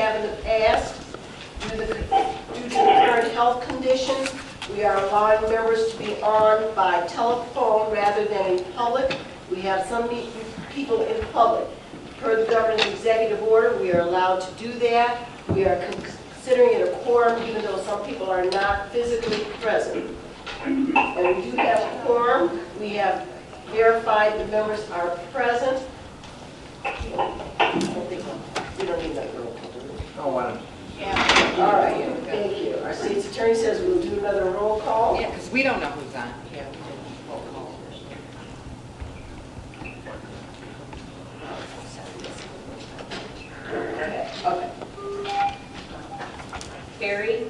have in the past. Due to the current health conditions, we are allowing members to be on by telephone rather than in public. We have some people in public. Per the governor's executive order, we are allowed to do that. We are considering it a quorum, even though some people are not physically present. And we do have a quorum. We have verified the members are present. I don't think we don't need that roll call. Oh, why don't you? Yeah. All right, thank you. Our state's attorney says we'll do another roll call. Yeah, because we don't know who's on. Yeah, we did roll call. Okay. Ferry.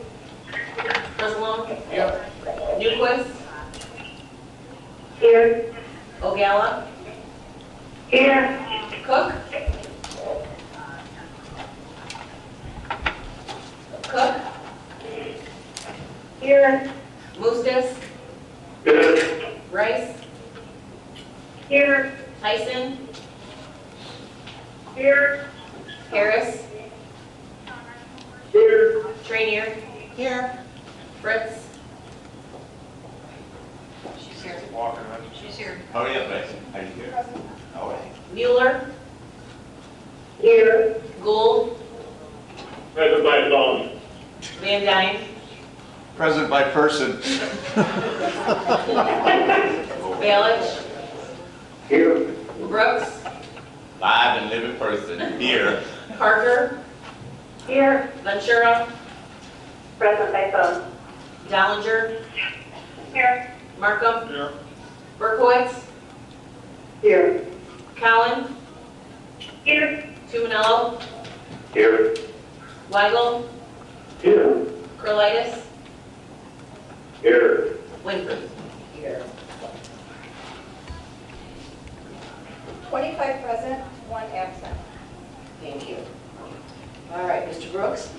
Muslim. Yep. Newquist. Here. Ogalla. Here. Cook. Cook. Here. Moostis. Here. Rice. Here. Tyson. Here. Harris. Here. Trainier. Here. Fritz. She's here. Walking, right? She's here. Oh, yeah, Betsy. How you doing? All right. Mueller. Here. Gould. Present by phone. Van Dyne. Present by person. Balich. Here. Brooks. Live and living person here. Parker. Here. Ventura. Present by phone. Dollinger. Here. Markham. Here. Berkowitz. Here. Collin. Here. Tuminello. Here. Weigel. Here. Curlitis. Here. Winfrey. Here. 25 present, 1 absent. Thank you. All right, Mr. Brooks.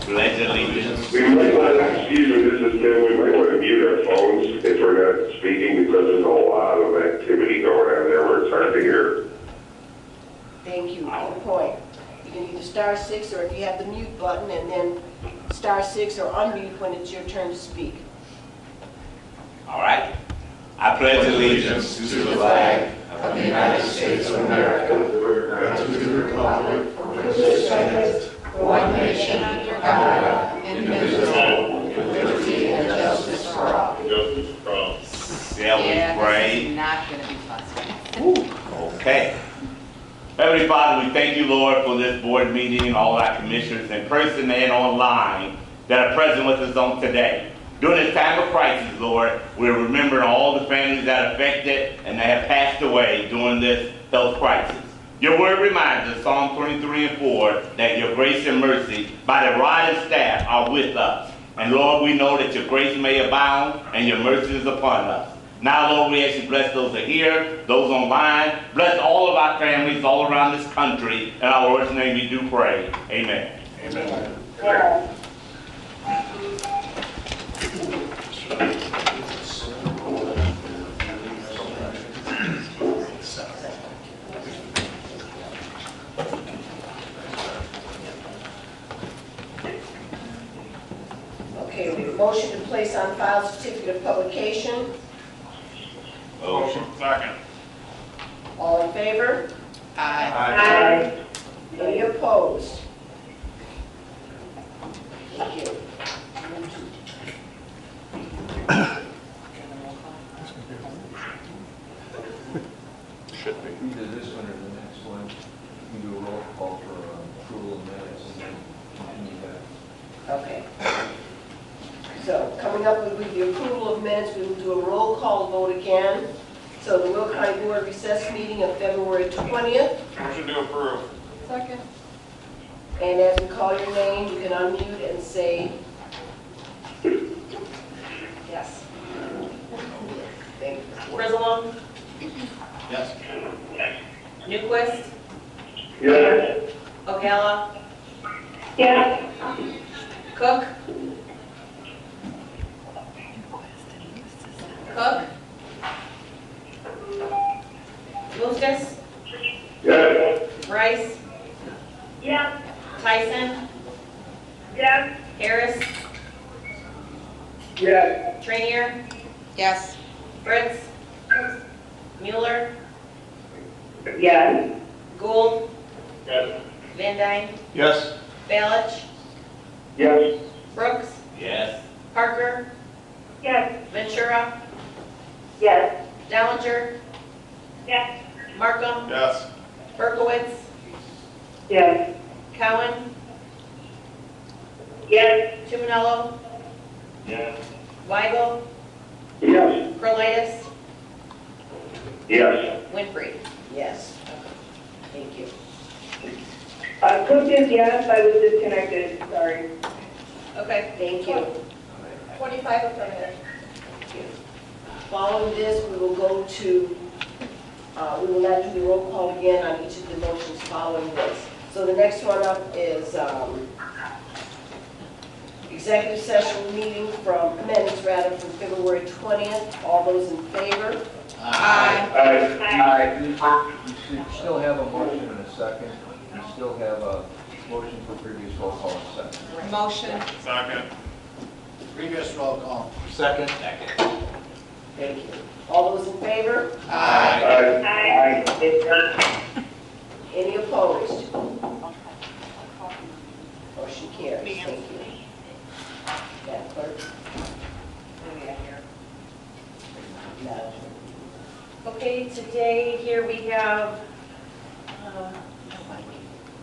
Pledge allegiance. We might want to, excuse me, this is Tim, we might want to mute our phones if we're not speaking because there's a lot of activity going on there where it's hard to hear. Thank you. Good point. You can either star 6 or if you have the mute button and then star 6 or unmute when it's your turn to speak. All right. I pledge allegiance to the flag of the United States of America and to the republic for which it stands, one nation, under God, indivisible, with liberty and justice for all. Shall we Yeah, pray? this is not going to be fun. Okay. Heavenly Father, we thank you, Lord, for this board meeting, all our commissioners in person and online that are present with us on today. During this time of crisis, Lord, we're remembering all the families that are affected and that have passed away during this health crisis. Your word reminds us, Psalm 23 and 4, that your grace and mercy by the rod and staff are with us. And Lord, we know that your grace may abound and your mercy is upon us. Now, Lord, we ask you to bless those that are here, those online. Bless all of our families all around this country. In our Lord's name we do pray. Amen. Amen. Okay, we have a motion to place on file certificate of publication. Motion. Second. All in favor? Aye. Any opposed? Thank you. Should be. Either this one or the next one, you do a roll call for approval of minutes and then continue that. Okay. So coming up with the approval of minutes, we will do a roll call vote again. So the Will County Board recess meeting of February 20th. Motion to approve. Second. And as we call your name, you can unmute and say yes. Thank you. Frizzle. Yes. Newquist. Yes. Ogalla. Yes. Cook. Cook. Moostis. Yes. Rice. Rice, Yes. Tyson, Yes. Harris, Yes. Trainier, Yes. Fritz, Mueller, Yes. Gould, Yes. Van Dyne, Yes. Balich, Yes. Brooks, Yes. Parker, Yes. Ventura, Yes. Dellinger, Yes. Markham, Yes. Berkowitz, Yes. Cowan, Yes. Tumanello, Yes. Weigel, Yes. Curlitis, Yes. Winfrey. Yes. Thank you. Cook is yes, I was disconnected, sorry. Okay. Thank you. 25 affirmative. Following this, we will go to, we will not do the roll call again on each of the motions following this. So the next one up is executive session meeting minutes from February 20th. All those in favor? Aye. You should still have a motion and a second. You still have a motion for previous roll call and second. Motion. Second. Previous roll call. Second? Thank you. All those in favor? Aye. Any opposed? Motion carries. Thank you. Madam Clerk? Madam. Okay, today here we have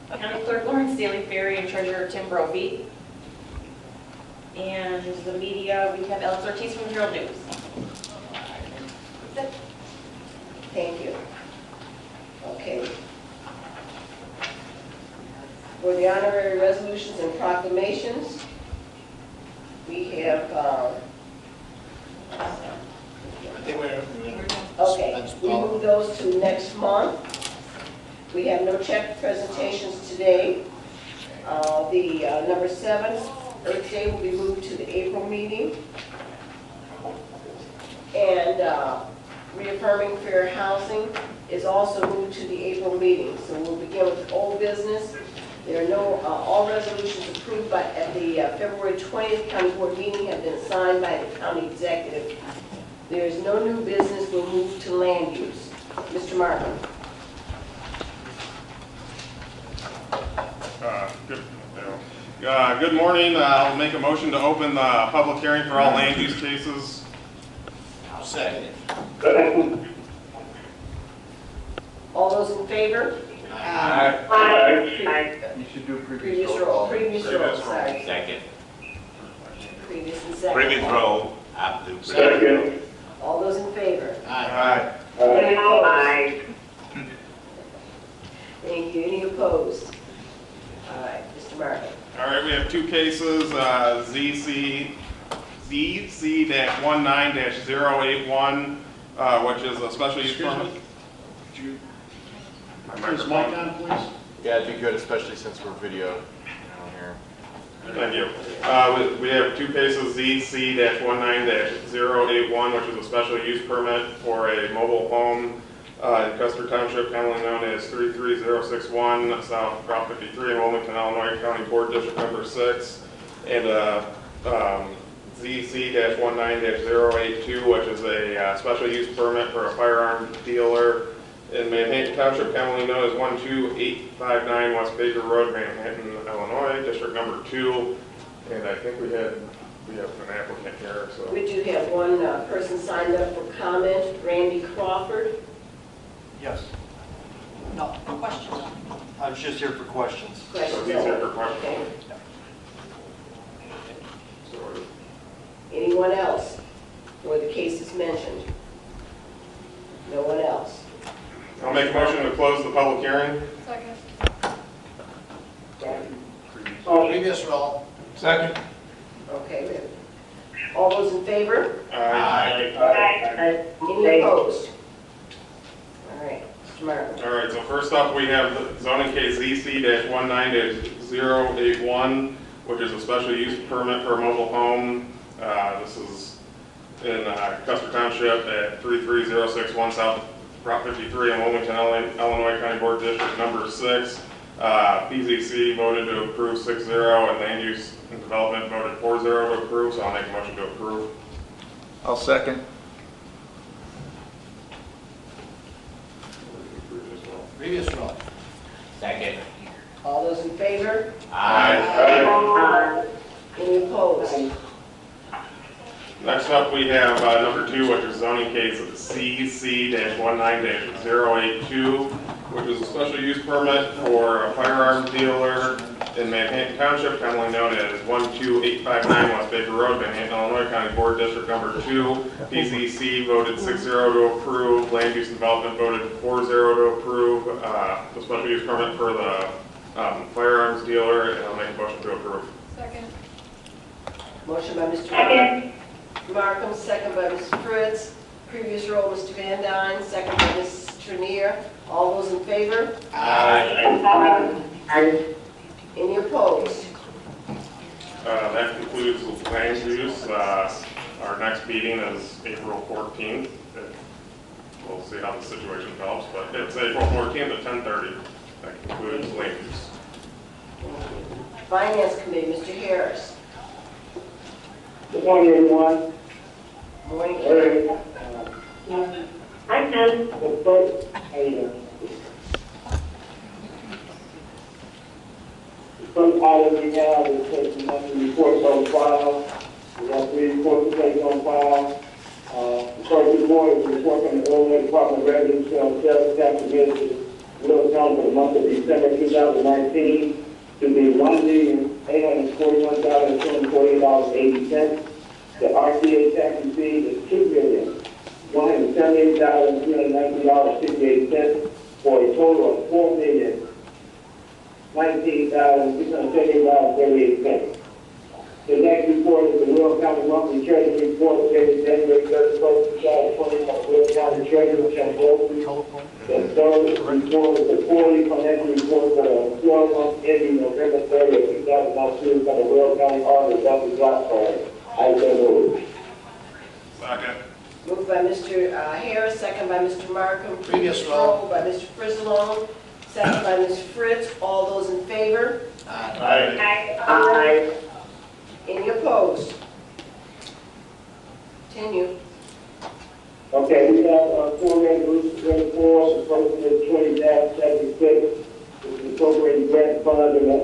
County Clerk Lawrence Daly Ferry and Treasurer Tim Brophy. And the media, we have Alex Ortiz from Herald News. That's it. Thank you. Okay. For the honorary resolutions and proclamations, we have, I think we're okay, we move those to next month. We have no check presentations today. The number 7, Earth Day, will be moved to the April meeting. And reaffirming fair housing is also moved to the April meeting. So we'll begin with old business. There are no, all resolutions approved at the February 20th County Board meeting have been signed by the county executive. There is no new business. We'll move to land use. Mr. Martin. Good morning. I'll make a motion to open the public hearing for all land use cases. I'll second All those in favor? You should do previous roll call. Previous roll, sorry. Second. Previous and second. Previous roll. After. Second. All those in favor? Aye. Any opposed? Thank you. Any opposed? All right, Mr. Martin. All right, we have two cases, ZC-19-01, which is a special use permit. Is Mike on, please? Yeah, it'd be good, especially since we're video on here. Thank you. We have two cases, ZC-19-081, which is a special use permit for a mobile home in Custer Township, commonly known as 33061, South Route 53 in Wilmington, Illinois, County Board District Number 6, and ZC-19-082, which is a special use permit for a firearm dealer in Manhattan Township, commonly known as 12859 West Baker Road, Manhattan, Illinois, District Number 2. And I think we have an applicant here, so. We do have one person signed up for comment, Randy Crawford. Yes. No, questions. I was just here for questions. Questions? He's here for questions. Okay. Anyone else for the cases mentioned? No one else. I'll make a motion to close the public hearing. Second. Previous roll. Second? Okay. All those in favor? Aye. Any opposed? All right, Mr. Martin. All right, so first up, we have the zoning case ZC-19-081, which is a special use permit for a mobile home. This is in Custer Township at 33061 South Prop 53 in Wilmington, Illinois County Board District Number 6. PZC voted to approve 6-0, and Land Use and Development voted 4-0 to approve, so I'll make a motion to approve. I'll second. Previous row. Second. All those in favor? Aye. Any opposed? Next up, we have number 2, which is zoning case of CC-19-08-2, which is a special use permit for a firearms dealer in Manhattan Township, commonly known as 12859 West Baker Road, Manhattan, Illinois County Board District Number 2. PZC voted 6-0 to approve. Land Use and Development voted 4-0 to approve the special use permit for the firearms dealer, and I'll make a motion to approve. Second. Motion by Mr. Markham, second by Ms. Fritz. Previous roll, Mr. Van Dyne, second by Ms. Trenier. All those in favor? Aye. Any opposed? That concludes land use. Our next meeting is April 14th. We'll see how the situation develops, but it's April 14th at 10:30. That concludes land use. Finance Committee, Mr. Harris. Good morning, everyone. Morning, Karen. I can. The first item. The first item we have is taking monthly reports on file. We have 3 reports to take on file. The first report is a report from the Illinois Department of Revenue on sales tax against Will County for the month of December 2019 to be $1,841,248.80. The RTA tax received is $2,178,390.58 for a total of $4,019,678.38. The next report is the Will County Monthly Treasury Report dated January 31st, 2020 from Will County Treasurer Chamberlain. The third report is the quarterly financial report for the 12 months ending November 30th, 2019 from the Will County Auditor, Dr. Glassford. I so move. Second. Moved by Mr. Harris, second by Mr. Markham. Previous row. By Mr. Frizzlone, second by Ms. Fritz. All those in favor? Aye. Any opposed? Continue. Okay, we have 4 resolutions, 24, the first is 20-76, which is appropriating grant funds in the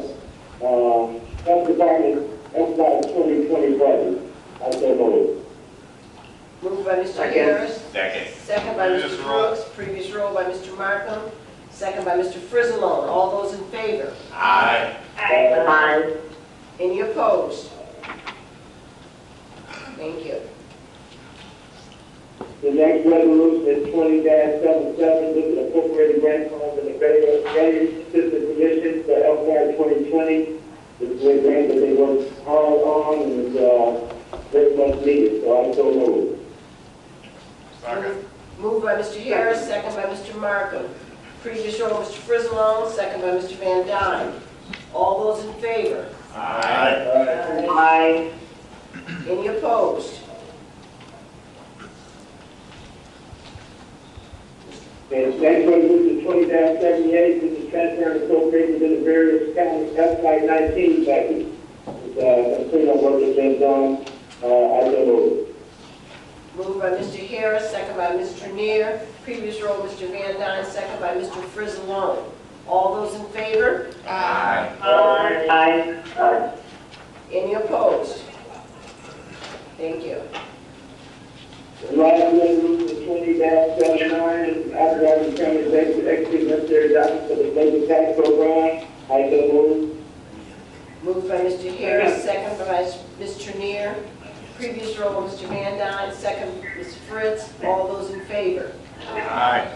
Health Department FY 2020 budget. I so move. Moved by Mr. Harris. Second. Second by Mr. Brooks. Previous roll by Mr. Markham. Second by Mr. Frizzlone. All those in favor? Aye. Aye. Any opposed? Thank you. The next resolution is 20-77, this is appropriating grant funds in the Veterans Assistance Commission for FY 2020. This is a grant that they worked hard on and is very much needed, so I so move. Second. Moved by Mr. Harris, second by Mr. Markham. Previous roll, Mr. Frizzlone, second by Mr. Van Dyne. All those in favor? Aye. Any opposed? And next resolution is 20-78, this is transferring appropriations in the various county FY 19 package. It's some cleanup work that's been done, I so move. Moved by Mr. Harris, second by Ms. Trenier. Previous roll, Mr. Van Dyne, second by Mr. Frizzlone. All those in favor? Aye. Any opposed? Thank you. The last resolution is 20-79, is authorizing the county executive to execute necessary documents for the local tax program. I so move. Moved by Mr. Harris, second by Ms. Trenier. Previous roll, Mr. Van Dyne, second Ms. Fritz. All those in favor? Aye.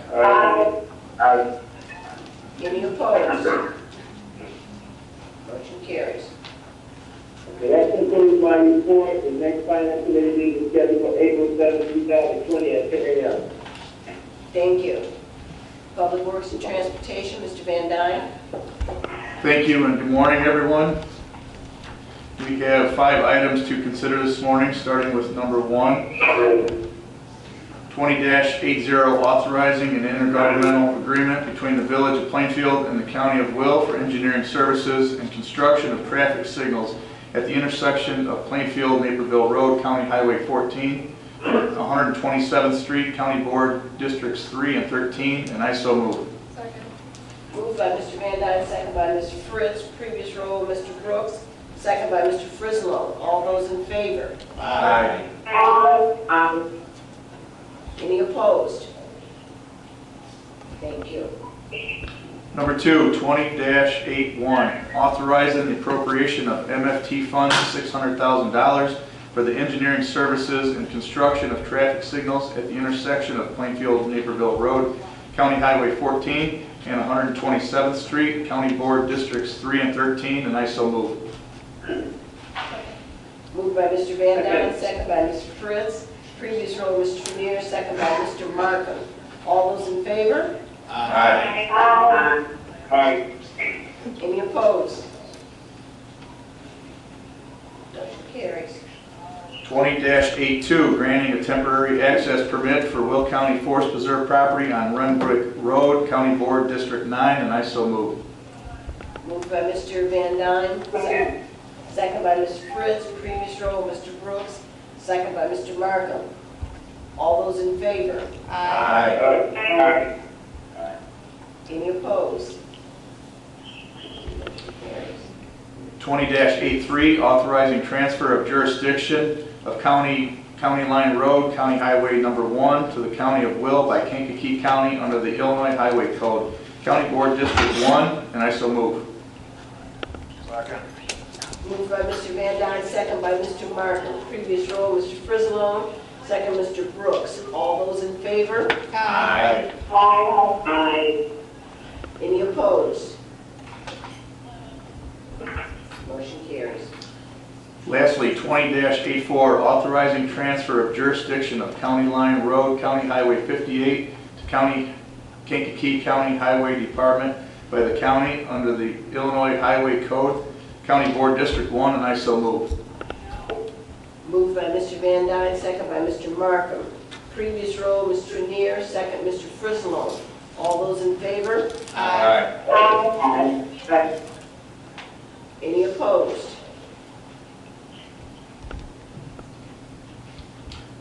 Any opposed? Motion carries. Okay, that concludes my report. The next finance committee meeting is scheduled for April 7, 2020 at 10 a.m. Thank you. Public Works and Transportation, Mr. Van Dyne. Thank you and good morning, everyone. We have 5 items to consider this morning, starting with number 1. 20-80, authorizing an intergovernmental agreement between the Village of Plainfield and the County of Will for engineering services and construction of traffic signals at the intersection of Plainfield, Naperville Road, County Highway 14, 127th Street, County Board Districts 3 and 13, and I so move. Second. Moved by Mr. Van Dyne, second by Mr. Fritz. Previous roll, Mr. Brooks, second by Mr. Frislow. All those in favor? Aye. Any opposed? Thank you. Number 2, 20-81, authorizing the appropriation of MFT funds, $600,000 for the engineering services and construction of traffic signals at the intersection of Plainfield, Naperville Road, County Highway 14, and 127th Street, County Board Districts 3 and 13, and I so move. Moved by Mr. Van Dyne, second by Mr. Fritz. Previous roll, Mr. Trenier, second by Mr. Markham. All those in favor? Aye. Any opposed? Motion carries. 20-82, granting a temporary access permit for Will County Forest Preserve property on Renbrick Road, County Board District 9, and I so move. Moved by Mr. Van Dyne, second by Mr. Fritz. Previous roll, Mr. Brooks, second by Mr. Markham. All those in favor? Aye. Any opposed? Motion carries. 20-83, authorizing transfer of jurisdiction of County Line Road, County Highway Number 1, to the County of Will by Kankakee County under the Illinois Highway Code, County Board District 1, and I so move. Second. Moved by Mr. Van Dyne, second by Mr. Markham. Previous roll, Mr. Frislow, second Mr. Brooks. All those in favor? Aye. Any opposed? Motion carries. Lastly, 20-84, authorizing transfer of jurisdiction of County Line Road, County Highway 58, to Kankakee County Highway Department by the county under the Illinois Highway Code, County Board District 1, and I so move. Moved by Mr. Van Dyne, second by Mr. Markham. Previous roll, Mr. Trenier, second Mr. Frislow. All those in favor? Aye. Any opposed?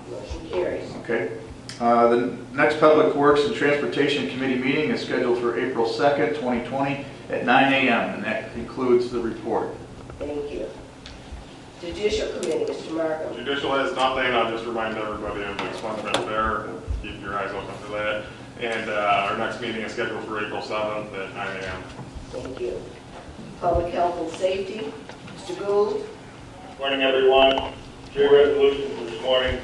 Motion carries. Okay. The next Public Works and Transportation Committee meeting is scheduled for April 2nd, 2020 at 9 a.m., and that concludes the report. Thank you. Judicial Committee, Mr. Markham. Judicial has nothing. I'll just remind everybody of the expungement there. Keep your eyes open for that. And our next meeting is scheduled for April 7th at 9 a.m. Thank you. Public Health and Safety, Mr. Gould. Morning, everyone. 3 resolutions this morning.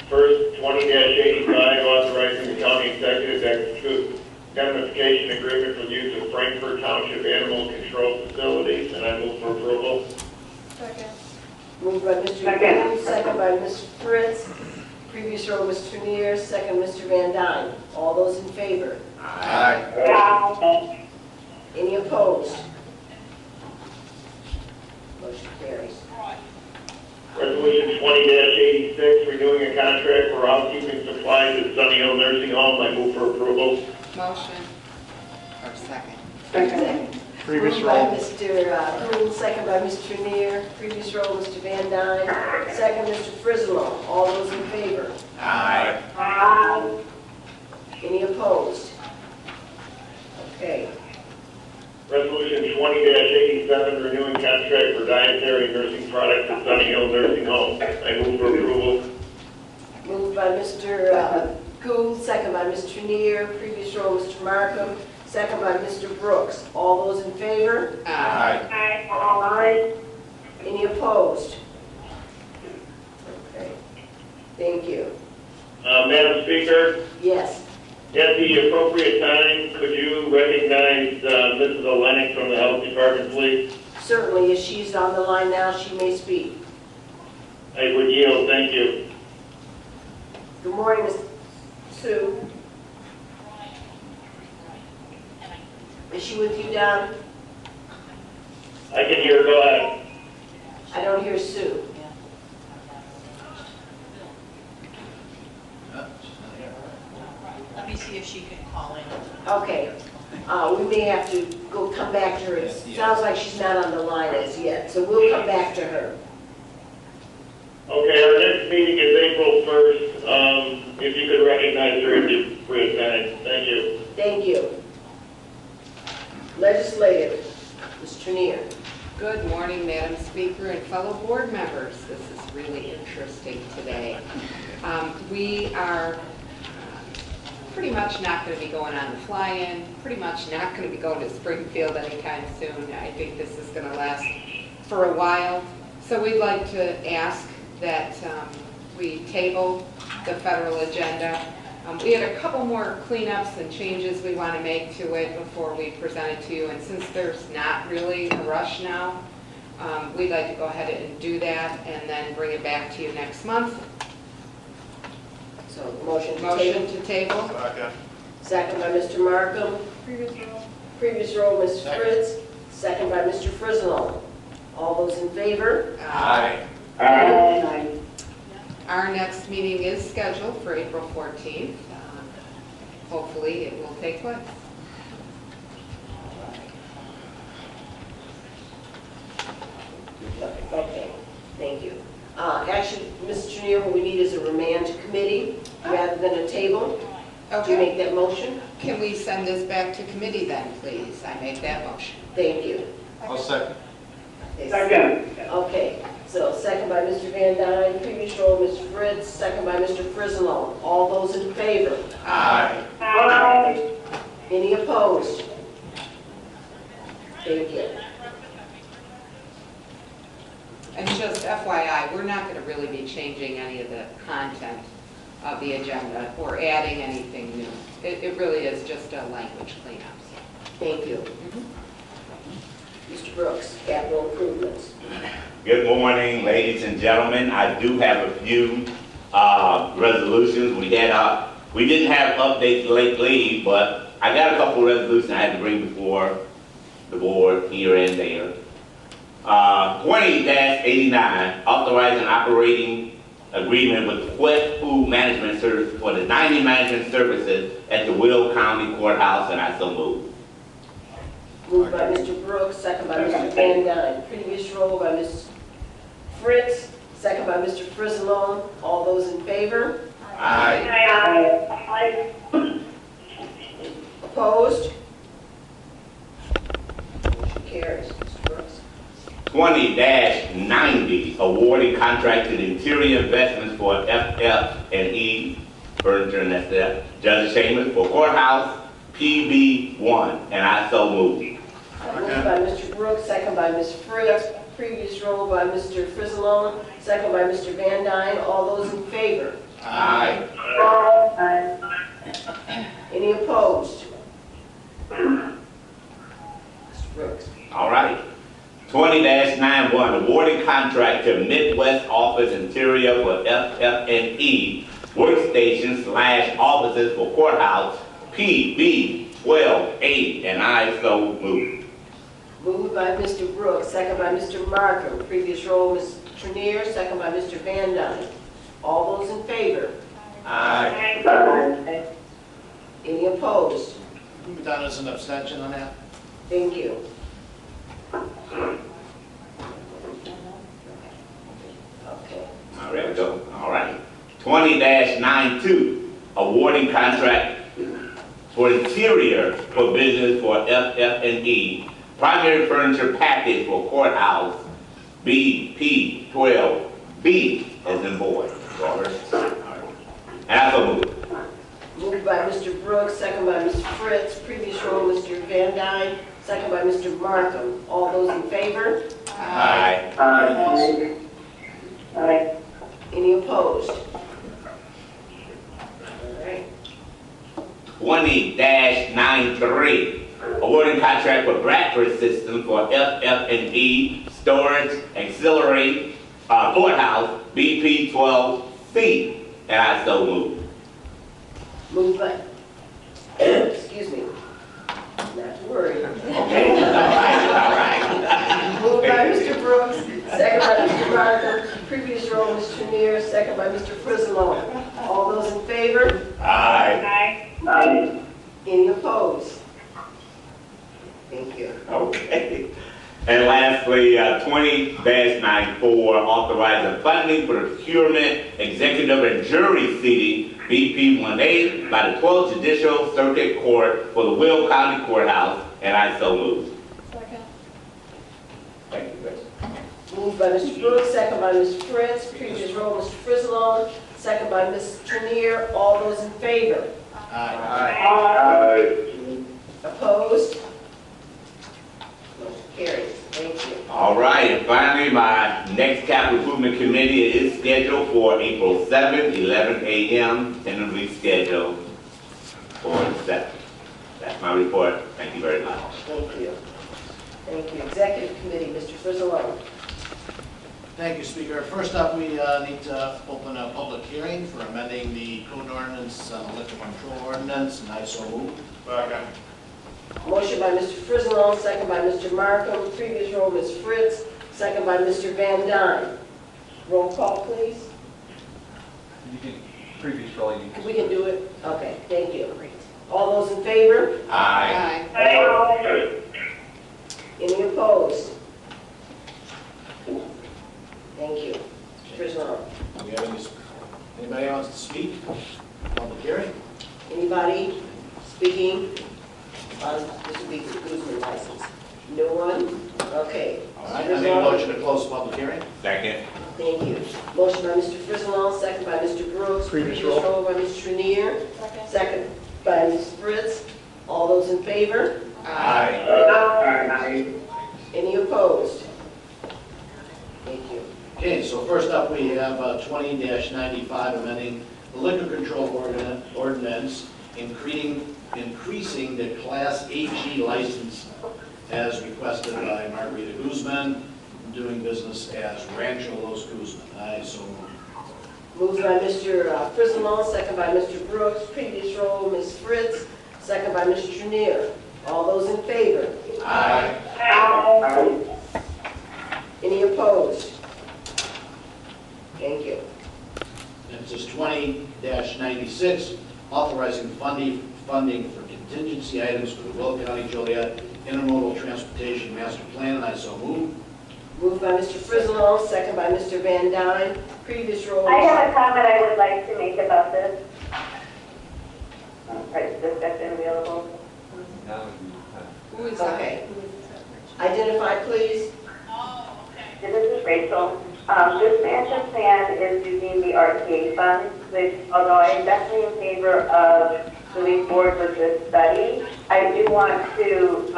First, 20-85, authorizing the county executive to execute indemnification agreement for the use of Frankfurt Township Animal Control Facilities, and I move for approval. Second. Moved by Mr. Gould, second by Ms. Fritz. Previous row, Mr. Trenier, second Mr. Van Dyne. All those in favor? Aye. Any opposed? Motion carries. Resolution 20-86, renewing a contract for housekeeping supplies at Sunny Hill Nursing Home, I move for approval. Motion. Or second. Previous Moved roll. by Mr. Gould, second by Mr. Trenier. Previous row, Mr. Van Dyne, second Mr. Frislow. All those in favor? Aye. Any opposed? Okay. Resolution 20-87, renewing contract for dietary nursing products at Sunny Hill Nursing Home, I move for approval. Moved by Mr. Gould, second by Mr. Trenier. Previous row, Mr. Markham, second by Mr. Brooks. All those in favor? Aye. Any opposed? Okay. Thank you. Madam Speaker, Yes. at the appropriate time, could you recognize Mrs. Olenek from the Health Department, please? Certainly, if she's on the line now, she may speak. I would yield, thank you. Good morning, Ms. Sue. Is she with you, Don? I can hear, go ahead. I don't hear Sue. see if she can call in. Okay. We may have to come back to her. It sounds like she's not on the line as yet, so we'll come back to her. Okay, our next meeting is April 1st. If you could recognize her if you free time. Thank you. Thank you. Legislative, Ms. Trenier. Good morning, Madam Speaker and fellow board members. This is really interesting today. We are pretty much not going to be going on the fly-in, pretty much not going to be going to Springfield anytime soon. I think this is going to last for a while. So we'd like to ask that we table the federal agenda. We had a couple more cleanups and changes we want to make to it before we present it to you. And since there's not really a rush now, we'd like to go ahead and do that and then bring it back to you next month. So motion to Motion table. to table. Second by Mr. Markham. Previous roll, Ms. Fritz. Second by Mr. Frislow. All those in favor? Aye. Our next meeting is scheduled for April 14th. Hopefully it will take place. Okay, thank you. Actually, Ms. Trenier, what we need is a remand to committee rather than a table. Do you make that motion? Can we send this back to committee then, please? I make that motion. Thank you. I'll second. Second. Okay, so second by Mr. Van Dyne, previous roll, Ms. Fritz, second by Mr. Frislow. All those in favor? Aye. Any opposed? Thank you. And just FYI, we're not going to really be changing any of the content of the agenda or adding anything new. It really is just a language cleanup. Thank you. Mr. Brooks, capital improvements. Good morning, ladies and gentlemen. I do have a few resolutions. We didn't have updates lately, but I got a couple resolutions I had to bring before the board here and there. 20-89, authorizing operating agreement with Quest Food Management Service for the dining management services at the Will County Courthouse, and I so move. Moved by Mr. Brooks, second by Mr. Van Dyne. Previous roll by Ms. Fritz, second by Mr. Frislow. All those in favor? Aye. Opposed? Motion carries. Mr. Brooks. 20-90, awarding contract to the Interior Investments for FF&E Furniture and that's there. Judge Shaman for Courthouse PB1, and I so move. Moved by Mr. Brooks, second by Ms. Fritz. Previous roll by Mr. Frislow, second by Mr. Van Dyne. All those in favor? Aye. Any opposed? Mr. Brooks. All right. 20-91, awarding contract to Midwest Office Interior for FF&E workstations / offices for Courthouse PB128, and I so move. Moved by Mr. Brooks, second by Mr. Markham. Previous roll, Ms. Trenier, second by Mr. Van Dyne. All those in favor? Aye. Any opposed? Move it down as an abstention on that. Thank you. Okay. All right, go. All right. 20-92, awarding contract for interior for business for FF&E primary furniture package for Courthouse BP12B as in boy. And I so move. Moved by Mr. Brooks, second by Ms. Fritz. Previous roll, Mr. Van Dyne, second by Mr. Markham. All those in favor? Aye. Any opposed? All right. 20-93, awarding contract for Bradford System for FF&E storage auxiliary courthouse BP12C, and I so move. Moved by, excuse me, not to worry. Okay, all right. Moved by Mr. Brooks, second by Mr. Markham. Previous roll, Ms. Trenier, second by Mr. Frislow. All those in favor? Aye. And lastly, 20-94, authorizing funding for the procurement, executive, and jury seating, BP 1A, by the 12th Judicial Circuit Court for the Will County Courthouse, and I so move. Second. Thank you, Chris. Moved by Mr. Brooks, second by Mr. Fritz. Previous roll, Mr. Frizzalone, second by Ms. Trenier. All those in favor? Aye. Opposed? Motion carries. Thank you. All right, and finally, my next capital improvement committee is scheduled for April 7th, 11 a.m., tentatively scheduled for the 7th. That's my report. Thank you very much. Thank you. Thank you. Executive Committee, Mr. Frizzalone. Thank you, Speaker. First up, we need to open a public hearing for amending the code ordinance, liquor control ordinance, and I so move. Second. Motion by Mr. Frizzalone, second by Mr. Markham. Previous roll, Ms. Fritz, second by Mr. Van Dyne. Roll call, please. You can, previous roll, you can. We can do it? Okay, thank you. All those in favor? Aye. Aye. Any opposed? Thank you. Mr. Frizzalone. Do we have anybody else to speak? Public hearing? Anybody speaking on Mr. Guzman license? No one? Okay. All right, I make a motion to close the public hearing. Second. Thank you. Motion by Mr. Frizzalone, second by Mr. Brooks. Previous roll by Mr. Trenier. Second by Ms. Fritz. All those in favor? Aye. Any opposed? Thank you. Okay, so first up, we have 20-95, amending the liquor control ordinance, increasing the Class AG license as requested by Margarita Guzman, doing business as Rancho Los Guzman. I so move. Moved by Mr. Frizzalone, second by Mr. Brooks. Previous roll, Ms. Fritz, second by Mr. Trenier. All those in favor? Aye. Any opposed? Thank you. Next is 20-96, authorizing funding for contingency items for the Will County Joliet Intermodal Transportation Master Plan, and I so move. Moved by Mr. Frizzalone, second by Mr. Van Dyne. Previous roll. I have a comment I would like to make about this. Is discussion available? Who is that? Okay. Identify, please. This is Rachel. This mansion plan is using the RTA funds, which, although I am definitely in favor of moving forward with this study, I do want to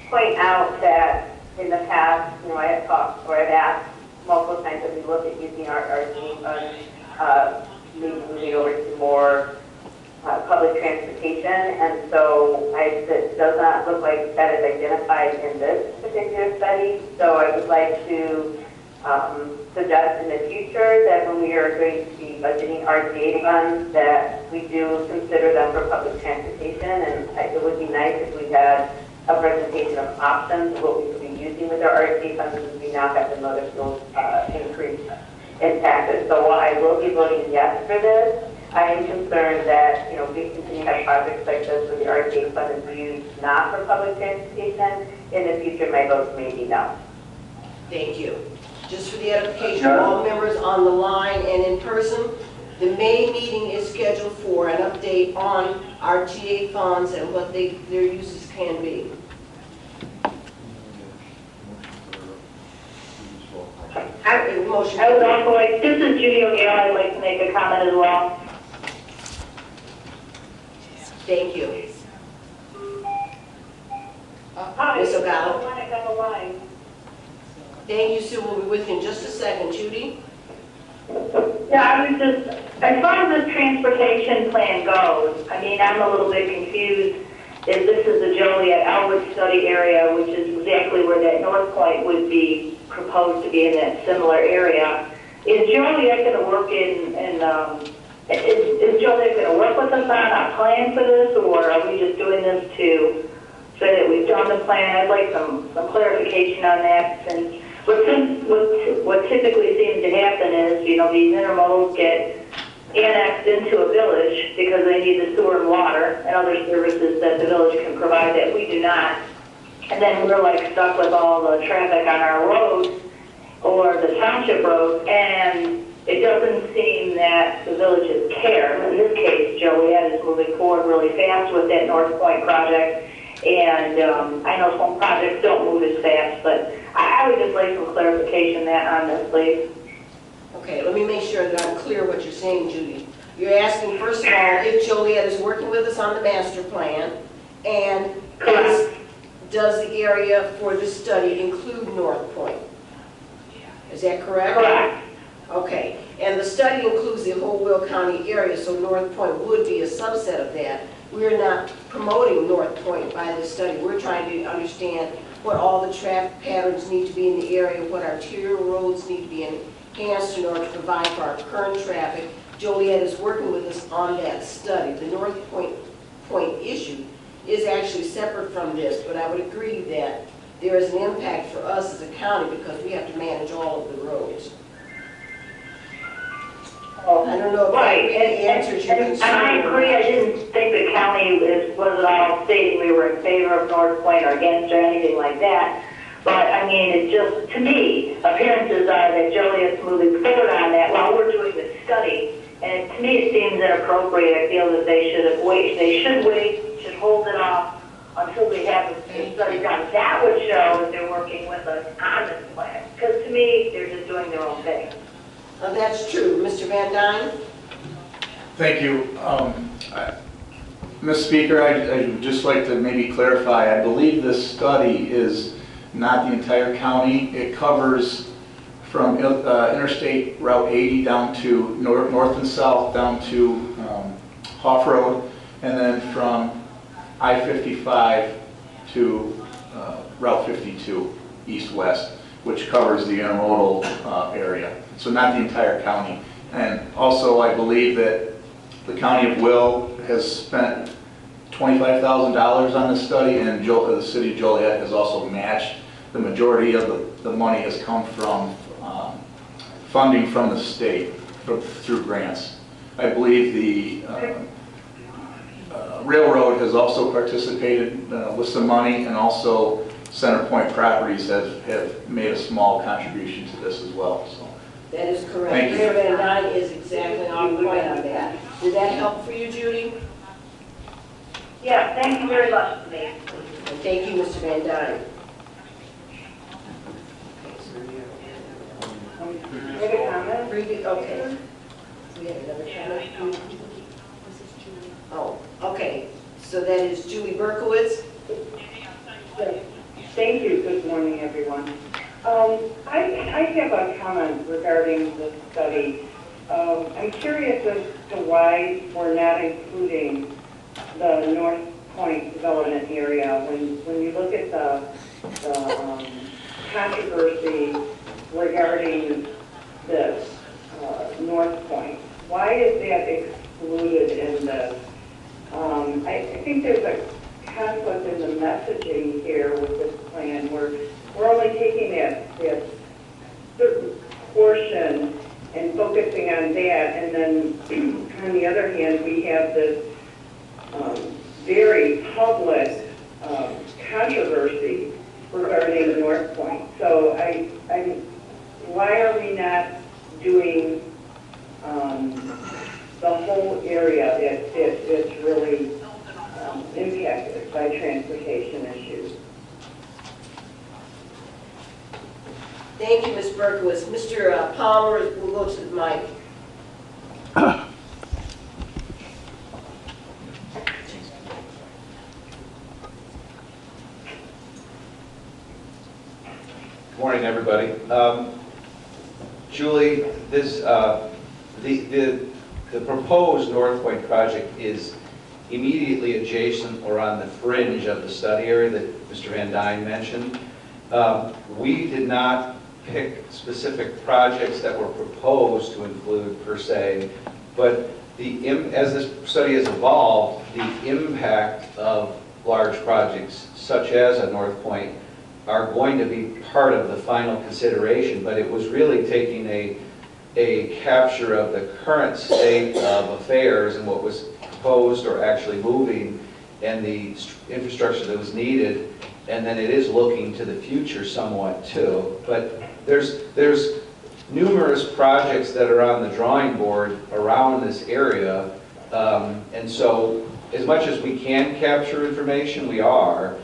point out that in the past, I have talked or I've asked multiple times that we look at using our RTA funds, maybe moving over to more public transportation, and so it does not look like that is identified in this particular study. So I would like to suggest in the future that when we are going to be budgeting RTA funds, that we do consider them for public transportation, and it would be nice if we had a presentation of options of what we could be using with our RTA funds, because we now have the motor fuel increase in taxes. So while I will be voting yes for this, I am concerned that, we continue to have projects like this where the RTA fund is used not for public transportation. In the future, my vote may be no. Thank you. Just for the edification of all members on the line and in person, the May meeting is scheduled for an update on RTA funds and what their uses can be. Motion. I would also like, this is Judy O'Gale, I'd like to make a comment as well. Thank you. Hi, Ms. O'Gala. on the line. Thank you, Sue. We'll be with you in just a second. Judy? Yeah, as far as this transportation plan goes, I'm a little bit confused if this is the Joliet Elwood study area, which is exactly where that North Point would be proposed to be in that similar area. Is Joliet going to work is Joliet going to work with us on a plan for this, or are we just doing this to say that we've done the plan? I'd like some clarification on that, since what typically seems to happen is, these intermodals get annexed into a village because they need the sewer and water and other services that the village can provide that we do not. and then we're like stuck with all the traffic on our roads or the township roads, and it doesn't seem that the villages care. In this case, Joliet is moving forward really fast with that North Point project, and I know some projects don't move as fast, but I would just like some clarification on this, please. Okay, let me make sure that I'm clear what you're saying, Judy. You're asking, first of all, if Joliet is working with us on the master plan, and does the area for this study include North Point? Is that correct? Correct. Okay, and the study includes the whole Will County area, so North Point would be a subset of that. We're not promoting North Point by this study. We're trying to understand what all the traffic patterns need to be in the area, what arterial roads need to be enhanced in order to provide for our current traffic. Joliet is working with us on that study. The North Point issue is actually separate from this, but I would agree that there is an impact for us as a county because we have to manage all of the roads. I don't know if that really answers your concern. And I agree, I didn't think the county was at all stating we were in favor of North Point or against or anything like that. But I mean, it just, to me, appearances are that Joliet's moving forward on that while we're doing the study. And to me, it seems inappropriate. I feel that they should hold it off until we have the study done. That would show that they're working with us on this plan. Because to me, they're just doing their own thing. That's true. Mr. Van Dyne? Thank you. Ms. Speaker, I'd just like to maybe clarify. I believe this study is not the entire county. It covers from Interstate Route 80 down to north and south down to Hoff Road, and then from I-55 to Route 52 east-west, which covers the intermodal area. So not the entire county. And also I believe that the County of Will has spent $25,000 on this study, and the City of Joliet has also matched. The majority of the money has come from funding from the state through grants. I believe the railroad has also participated with some money, and also Center Point Properties have made a small contribution to this as well. So. That is correct. Thank you. Mayor Van Dyne is exactly on point on that. Did that help for you, Judy? Yeah, thank you very much to me. And thank you, Mr. Van Dyne. Okay. We have another comment? Oh, okay. So that is Julie Berkowitz. Thank you. Good morning, everyone. I have a comment regarding the study. I'm curious as to why we're not including the North Point development area. When you look at the controversy regarding this North Point, why is that excluded in this? I think there's a conflict in the messaging here with this plan. We're only taking that certain portion and focusing on that, and then on the other hand, we have this very public controversy regarding the North Point. So why are we not doing the whole area that's really impacted by transportation issues? Thank you, Ms. Berkowitz. Mr. Palmer will go to the mic. Good morning, everybody. Julie, the proposed North Point project is immediately adjacent or on the fringe of the study area that Mr. Van Dyne mentioned. We did not pick specific projects that were proposed to include per se, but as this study has evolved, the impact of large projects such as a North Point are going to be part of the final consideration, but it was really taking a capture of the current state of affairs and what was proposed or actually moving and the infrastructure that was needed, and then it is looking to the future somewhat too. But there's numerous projects that are on the drawing board around this area, and so as much as we can capture information, we are,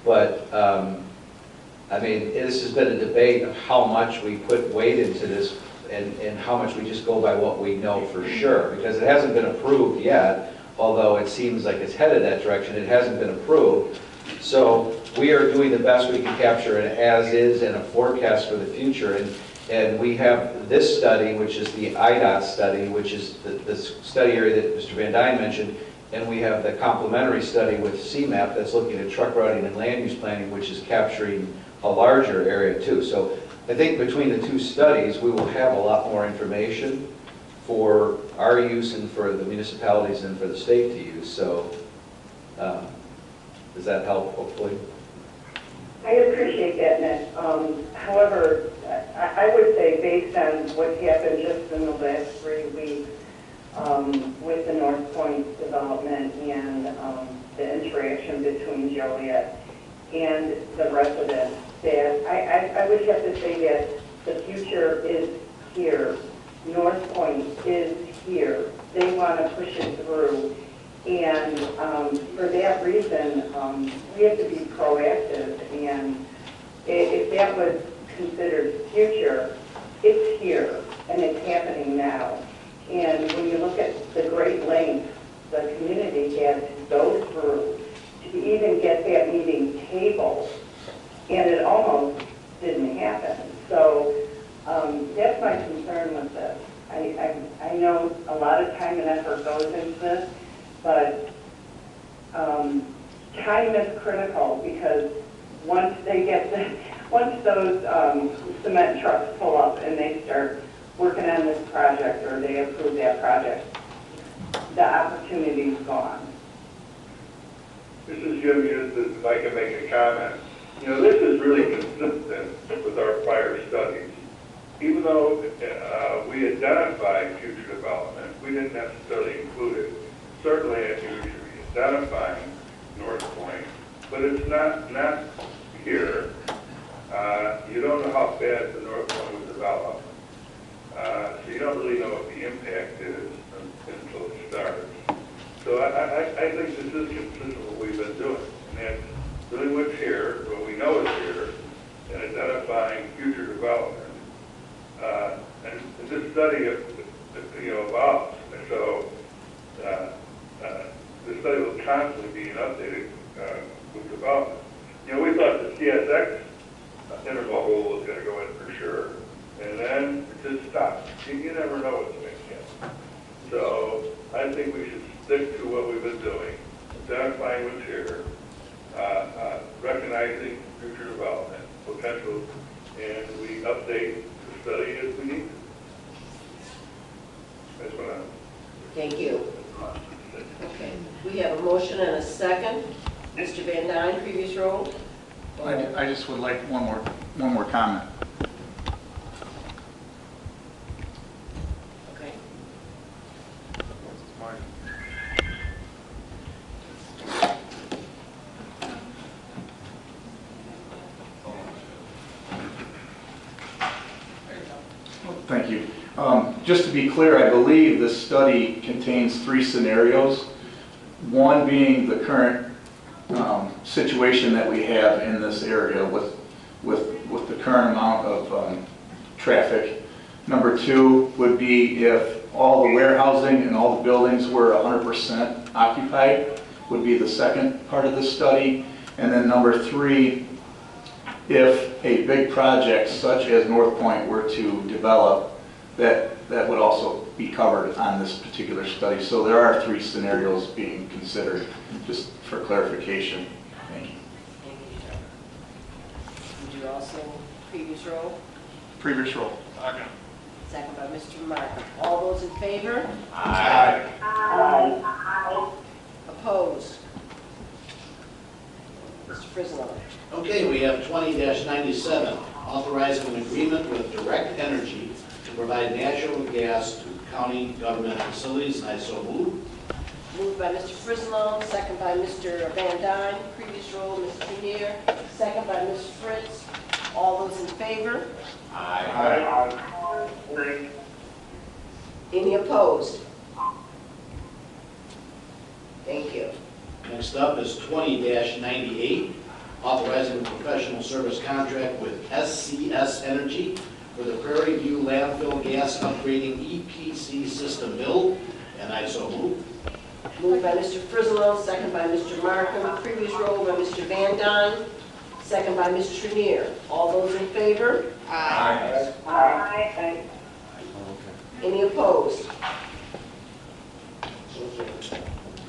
but I mean, this has been a debate of how much we put weight into this and how much we just go by what we know for sure, because it hasn't been approved yet, although it seems like it's headed that direction, it hasn't been approved. So we are doing the best we can capture an as-is and a forecast for the future, and we have this study, which is the IDOT study, which is the study area that Mr. Van Dyne mentioned, and we have the complementary study with CMAP that's looking at truck routing and land use planning, which is capturing a larger area too. So I think between the two studies, we will have a lot more information for our use and for the municipalities and for the state to use. So does that help, hopefully? I appreciate that, Nick. However, I would say based on what's happened just in the last 3 weeks with the North Point development and the interaction between Joliet and the residents, that I would have to say that the future is here. North Point is here. They want to push it through. And for that reason, we have to be proactive. And if that was considered future, it's here and it's happening now. And when you look at the great lengths the community had to go through to even get that meeting tabled, and it almost didn't happen. So that's my concern with this. I know a lot of time and effort goes into this, but time is critical, because once those cement trucks pull up and they start working on this project, or they approve that project, the opportunity's gone. This is Jim Hughes, if I can make a comment. You know, this is really consistent with our prior studies. Even though we identified future development, we didn't necessarily include it. Certainly, if you should be identifying North Point, but it's not here. You don't know how fast the North Point was developed. So you don't really know what the impact is until it starts. So I think this is consistent with what we've been doing. And that's doing what's here, what we know is here, and identifying future development. And this study, evolves. And so the study will constantly be updated with development. You know, we thought the CSX interval hole was going to go in for sure. And then it just stopped. You never know what's going to happen. So I think we should stick to what we've been doing, identifying what's here, recognizing future development potential, and we update the study as we need. That's what I'm. Thank you. Okay, we have a motion and a second. Mr. Van Dyne, previous roll. I just would like one more comment. Okay. Thank you. Just to be clear, I believe this study contains 3 scenarios. One being the current situation that we have in this area with the current amount of traffic. Number 2 would be if all the warehousing and all the buildings were 100% occupied, would be the second part of this study. And then number 3, if a big project such as North Point were to develop, that would also be covered on this particular study. So there are 3 scenarios being considered, just for clarification. Thank you. Thank you, Would you also previous roll? Previous roll. Okay. Second by Mr. Martin. All those in favor? Aye. Aye. Opposed? Mr. Frislow. Okay, we have 20-97, authorizing an agreement with Direct Energy to provide natural gas to county government facilities, and I so move. Moved by Mr. Frislow, second by Mr. Van Dyne. Previous roll, Mr. Kinnear. second by Ms. Fritz. All those in favor? Aye. Any opposed? Thank you. Next up is 20-98, authorizing a professional service contract with SCS Energy for the Prairie View landfill gas upgrading EPC system build, and I so move. Moved by Mr. Frislow, second by Mr. Markham. Previous roll by Mr. Van Dyne, second by Ms. Trenier. All those in favor? Aye. Aye. Any opposed?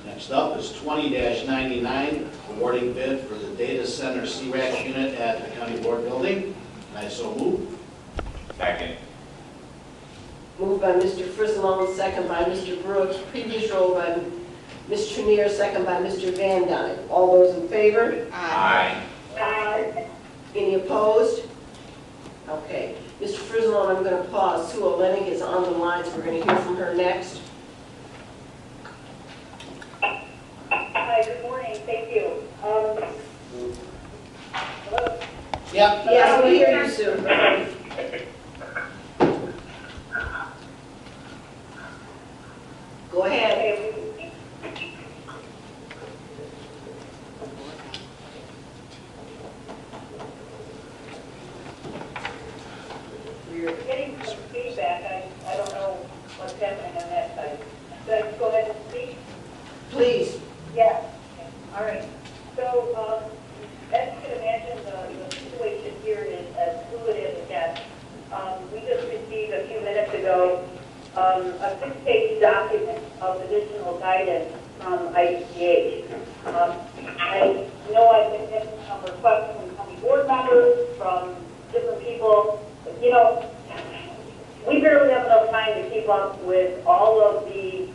Next up is 20-99, awarding bid for the data center C-RAC unit at the county board building, and I so move. Second. Moved by Mr. Frislow, second by Mr. Brooks. Previous roll by Ms. Trenier, second by Mr. Van Dyne. All those in favor? Aye. Any opposed? Okay. Mr. Frislow, I'm going to pause. Sue Olenek is on the line, so we're going to hear from her next. Hi, good morning, thank you. Hello? Yep. Yes, we hear you, Sue. Go ahead. We're getting some feedback. I don't know what's happening on that side. Should I go ahead and speak? Please. Yeah. All right. So, as you can imagine, the situation here is as fluid as it gets. We just received a few minutes ago a 6-page document of additional guidance from ICH. I know I've been getting some requests from county board members, from different people. You know, we barely have enough time to keep up with all of the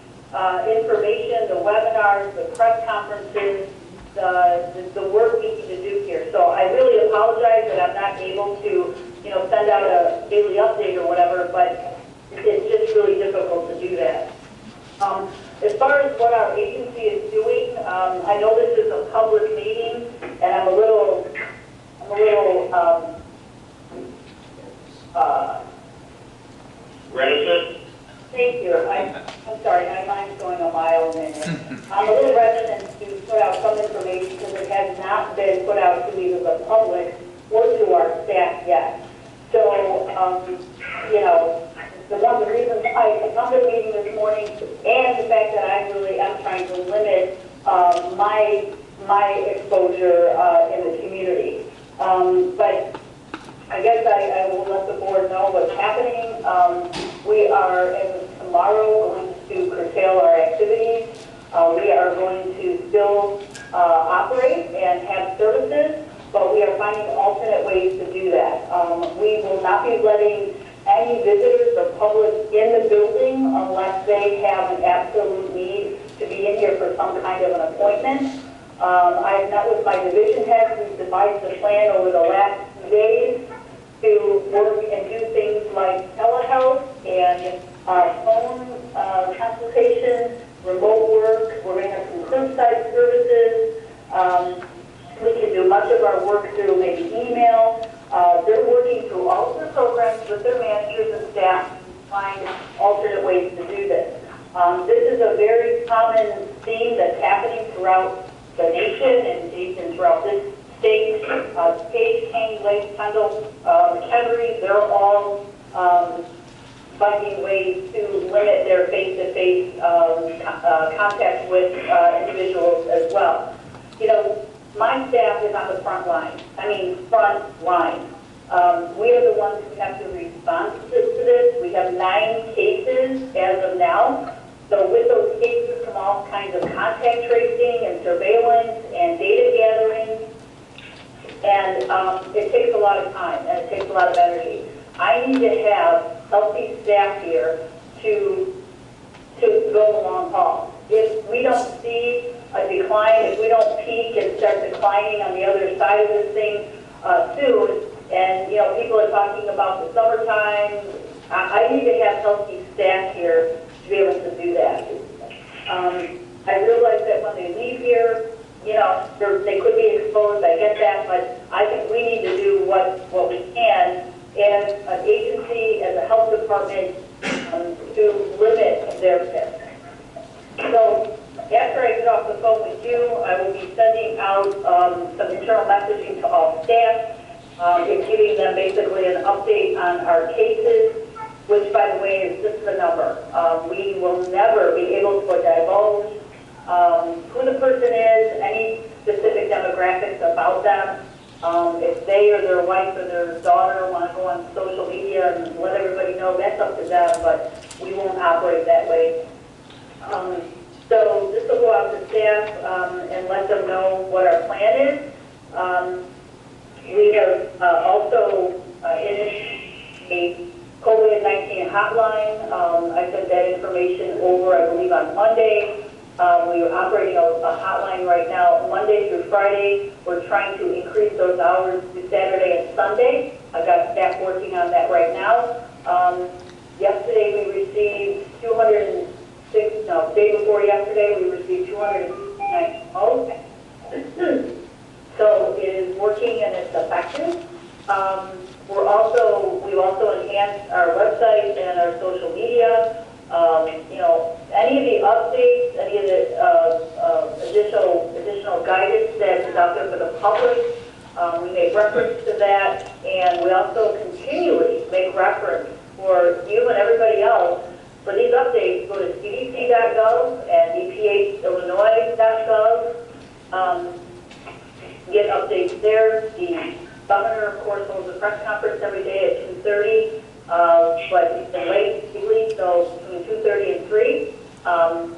information, the webinars, the press conferences, the work we need to do here. So I really apologize that I'm not able to, send out a daily update or whatever, but it's just really difficult to do that. As far as what our agency is doing, I know this is a public meeting, and I'm a little Reticent? thank you. I'm sorry, my mind's going a mile a minute. I'm a little reticent to put out some information because it has not been put out to either the public or to our staff yet. So, the reason I come to the meeting this morning and the fact that I really am trying to limit my exposure in the community. But I guess I will let the board know what's happening. We are, as of tomorrow, going to curtail our activities. We are going to still operate and have services, but we are finding alternate ways to do that. We will not be letting any visitors or public in the building unless they have an absolute need to be in here for some kind of an appointment. I have met with my division heads. We've devised a plan over the last few days to work and do things like telehealth and phone consultation, remote work. We're going to have some curbside services. We can do much of our work through maybe email. They're working through all of their programs with their managers and staff to find alternate ways to do this. This is a very common theme that's happening throughout the nation and even throughout this state. Page, Kane, Lake, Kendall, McHenry, they're all finding ways to limit their face-to-face contact with individuals as well. My staff is on the front line. Front line. We are the ones who have to respond to this. We have 9 cases as of now. So with those cases come all kinds of contact tracing and surveillance and data gathering. And it takes a lot of time and it takes a lot of energy. I need to have healthy staff here to go the long haul. If we don't see a decline, if we don't peak and start declining on the other side of this thing soon, and people are talking about the summertime, I need to have healthy staff here to be able to do that. I realize that when they leave here, they could be exposed, I get that, but I think we need to do what we can as an agency, as a health department, to limit their risk. So after I get off the phone with you, I will be sending out some internal messaging to all staff, and giving them basically an update on our cases, which, by the way, is just the number. We will never be able to divulge who the person is, any specific demographics about them. If they or their wife or their daughter want to go on social media and let everybody know, that's up to them, but we won't operate that way. So this will go out to staff and let them know what our plan is. We have also initiated a COVID-19 hotline. I sent that information over, I believe, on Monday. We are operating a hotline right now, Monday through Friday. We're trying to increase those hours to Saturday and Sunday. I've got staff working on that right now. Yesterday we received day before yesterday we received 269 calls. So it is working and it's effective. We've also enhanced our website and our social media. Any of the updates, any of the additional guidance that is out there for the public, we make reference to that, and we also continually make reference for you and everybody else. For these updates, go to cdc.gov and epaillinois.gov. Get updates there. The governor, of course, holds a press conference every day at 2:30. But it's been late weekly, so between 2:30 and 3.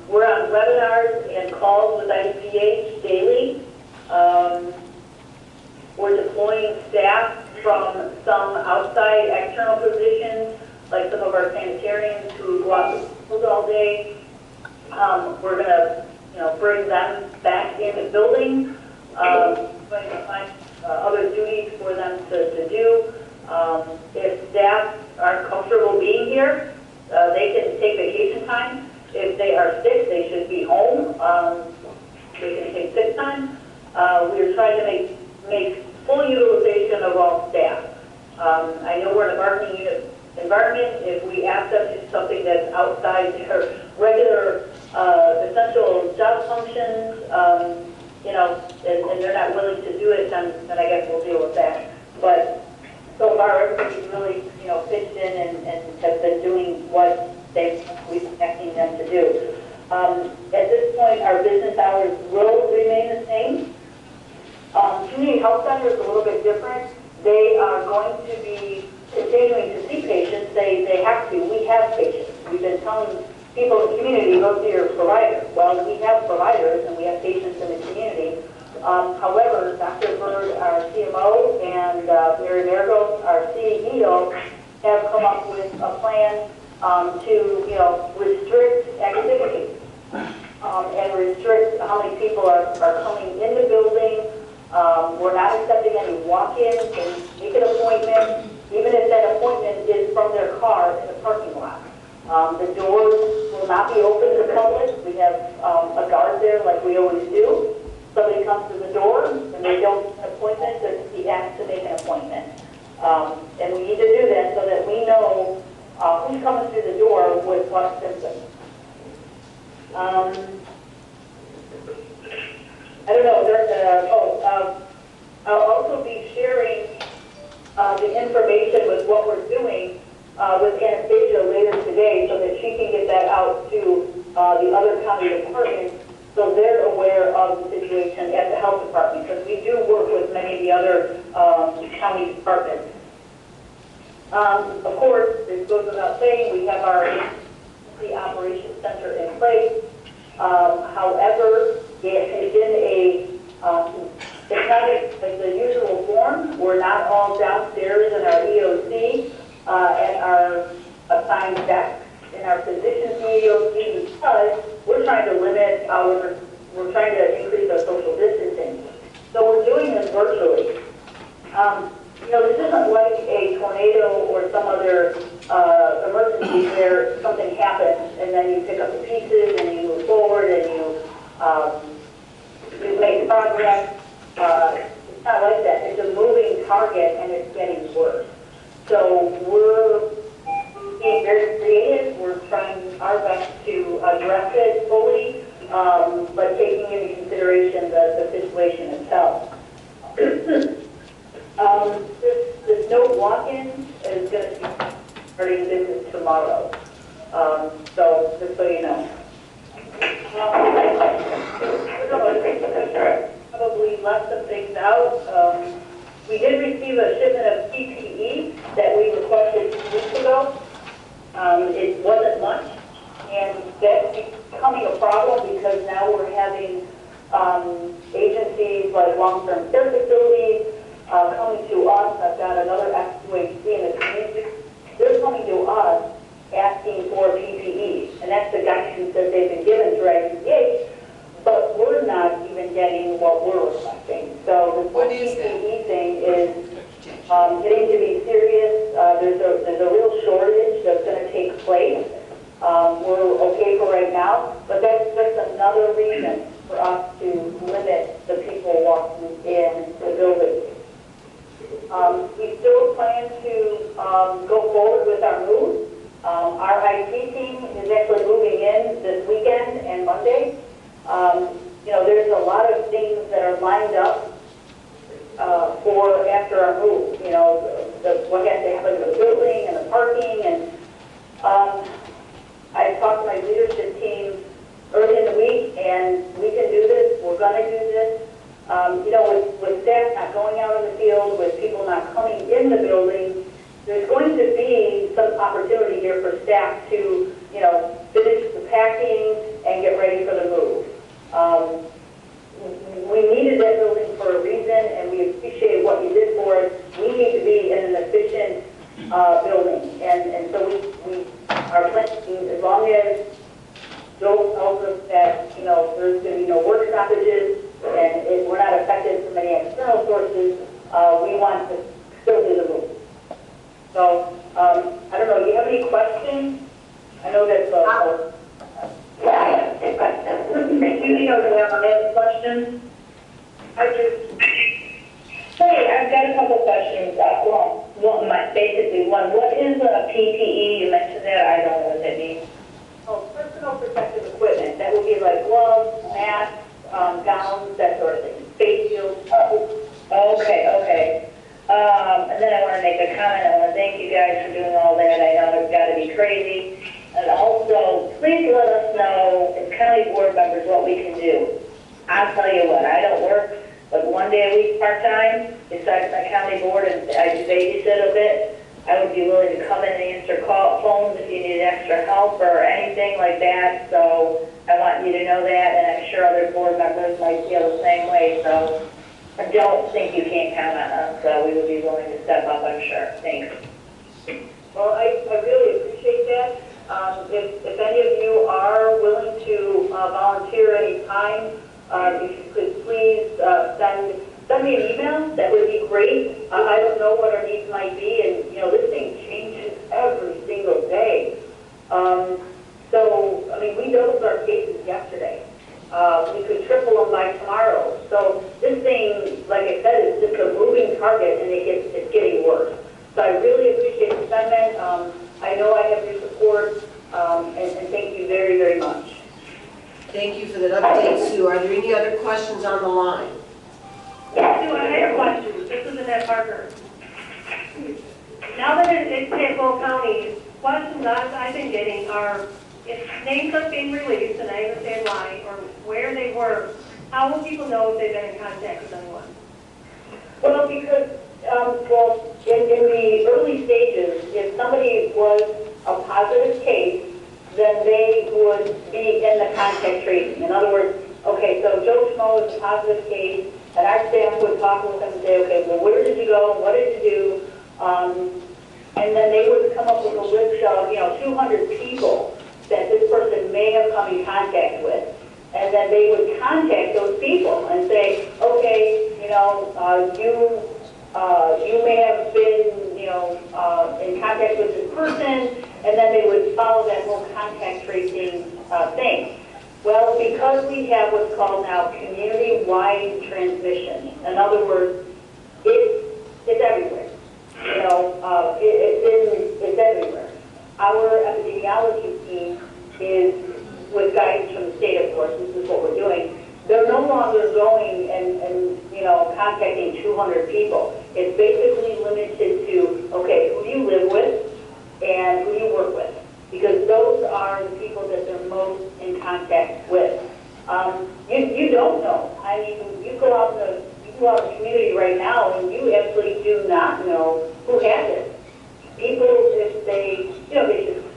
We're on webinars and calls with ICH daily. We're deploying staff from some outside external positions, like some of our sanitarians who go out to the field all day. We're going to, bring them back in the building. Going to find other duties for them to do. If staff aren't comfortable being here, they can take vacation time. If they are sick, they should be home. They can take sick time. We're trying to make full utilization of all staff. I know we're in a bargaining unit environment. If we ask them to do something that's outside their regular essential job functions, and they're not willing to do it, then I guess we'll deal with that. But so far, everybody's really, pitched in and has been doing what we've asking them to do. At this point, our business hours will remain the same. Community health center is a little bit different. They are going to be continuing to see patients. They have to. We have patients. We've been telling people in the community, go see your provider. Well, we have providers and we have patients in the community. However, Dr. Bird, our CMO, and Mary Margot, our CEO, have come up with a plan to, restrict activities and restrict how many people are coming in the building. We're not accepting any walk-ins. They make an appointment, even if that appointment is from their car in the parking lot. The doors will not be open to the public. We have a guard there like we always do. Somebody comes to the door and they don't make an appointment, they're to be asked to make an appointment. And we need to do that so that we know who's coming through the door with what symptoms. I don't know, I'll also be sharing the information with what we're doing with Anastasia later today so that she can get that out to the other county departments so they're aware of the situation at the health department, because we do work with many of the other county departments. Of course, it goes without saying, we have the operations center in place. However, it's in it's not like the usual form. We're not all downstairs in our EOC and our assigned desks in our positions in EOC, because we're trying to we're trying to increase our social distancing. So we're doing this virtually. This isn't like a tornado or some other emergency where something happens and then you pick up the pieces and you move forward and you we've made progress. It's not like that. It's a moving target and it's getting worse. So we're being very creative. We're trying our best to address it fully, but taking into consideration the situation itself. This no walk-in is going to be starting business tomorrow. So just so you know. Probably left some things out. We did receive a shipment of PPE that we requested 2 weeks ago. It wasn't much, and that's becoming a problem because now we're having agencies like long-term care facilities coming to us. I've got another ex-UHC in the community. They're coming to us asking for PPE, and that's the guidance that they've been given through ICH, but we're not even getting what we're requesting. So this PPE thing is getting to be serious. There's a real shortage that's going to take place. We're okay for right now, but that's just another reason for us to limit the people walking in the building. We still plan to go forward with our move. Our IT team is actually moving in this weekend and Monday. There's a lot of things that are lined up for after our move. What has to happen to the building and the parking. And I talked to my leadership team early in the week, and we can do this. We're going to do this. With staff not going out in the field, with people not coming in the building, there's going to be some opportunity here for staff to, finish the packing and get ready for the move. We needed that building for a reason, and we appreciate what you did for us. We need to be in an efficient building, and so we are planning, as long as Joe tells us that, there's going to be no work stoppages, and we're not affected from any external sources, we want to still do the move. So, I don't know, do you have any questions? I know that's yeah, I have a question. You know, do I have a question? Hey, I've got a couple questions. Basically, one, what is a PPE? You mentioned that. I don't know what that means. Oh, personal protective equipment. That would be like gloves, masks, gowns, that sort of thing. Face shields. Oh, okay. And then I want to make a comment. I want to thank you guys for doing all that. I know it's got to be crazy. And also, please let us know, as county board members, what we can do. I'll tell you what, I don't work but 1 day a week part-time, besides my county board, and I babysit a bit. I would be willing to come in and answer phones if you need extra help or anything like that. So I want you to know that, and I'm sure other board members might feel the same way. So I don't think you can't count on us. So we would be willing to step up, I'm sure. Thanks. Well, I really appreciate that. If any of you are willing to volunteer any time, if you could please send me an email, that would be great. I don't know what our needs might be, and this thing changes every single day. So, I mean, we doubled our cases yesterday. We could triple them by tomorrow. So this thing, like I said, is just a moving target, and it's getting worse. So I really appreciate the sentiment. I know I have your support, and thank you very, very much. Thank you for that update, Sue. Are there any other questions on the line? Yes, Sue, I have a question. This is Annette Parker. Now that it's Campbell County, questions I've been getting are, if names are being released, and I understand why, or where they were, how will people know if they've been in contact with anyone? Well, because, in the early stages, if somebody was a positive case, then they would be in the contact tracing. In other words, okay, so Joe Schmo is a positive case, and our staff would talk with them and say, okay, well, where did you go? What did you do? And then they would come up with a list of, 200 people that this person may have come in contact with. And then they would contact those people and say, okay, you may have been, in contact with this person, and then they would follow that whole contact tracing thing. Well, because we have what's called now community-wide transmission. In other words, it's everywhere. You know, it's everywhere. Our epidemiology team is, with guidance from the state, of course, this is what we're doing. They're no longer going and you know, contacting 200 people. It's basically limited to, okay, who do you live with and who do you work with? Because those are the people that they're most in contact with. You don't know. I mean, you go out in the community right now and you absolutely do not know who has it. People, if they, you know,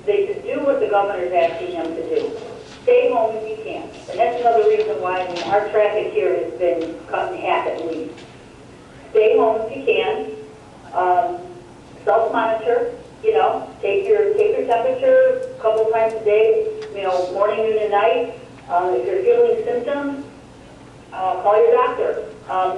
they should do what the governor's asking them to do. Stay home if you can. And that's another reason why, I mean, our traffic here has been cut in half at least. Stay home if you can. Self-monitor, you know, take your temperature a couple times a day, you know, morning, noon, and night. If you're feeling symptoms, call your doctor.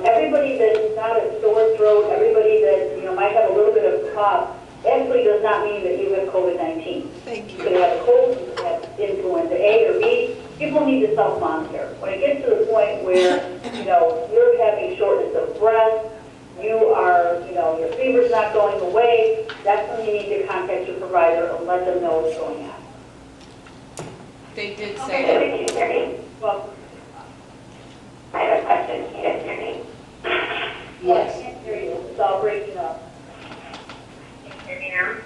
Everybody that's not a sore throat, everybody that, you know, might have a little bit of cough, actually does not mean that you have COVID-19. Thank you. You could have a cold, you could have influenza A or B. People need to self-monitor. When it gets to the point where, you know, you're having shortness of breath, you are, you know, your fever's not going away, that's when you need to contact your provider and let them know what's going on. They did Okay, say can you hear me? Well, I have a question. Can you guys hear me? Yes. I can't hear you. It's all breaking up. Can you hear me now?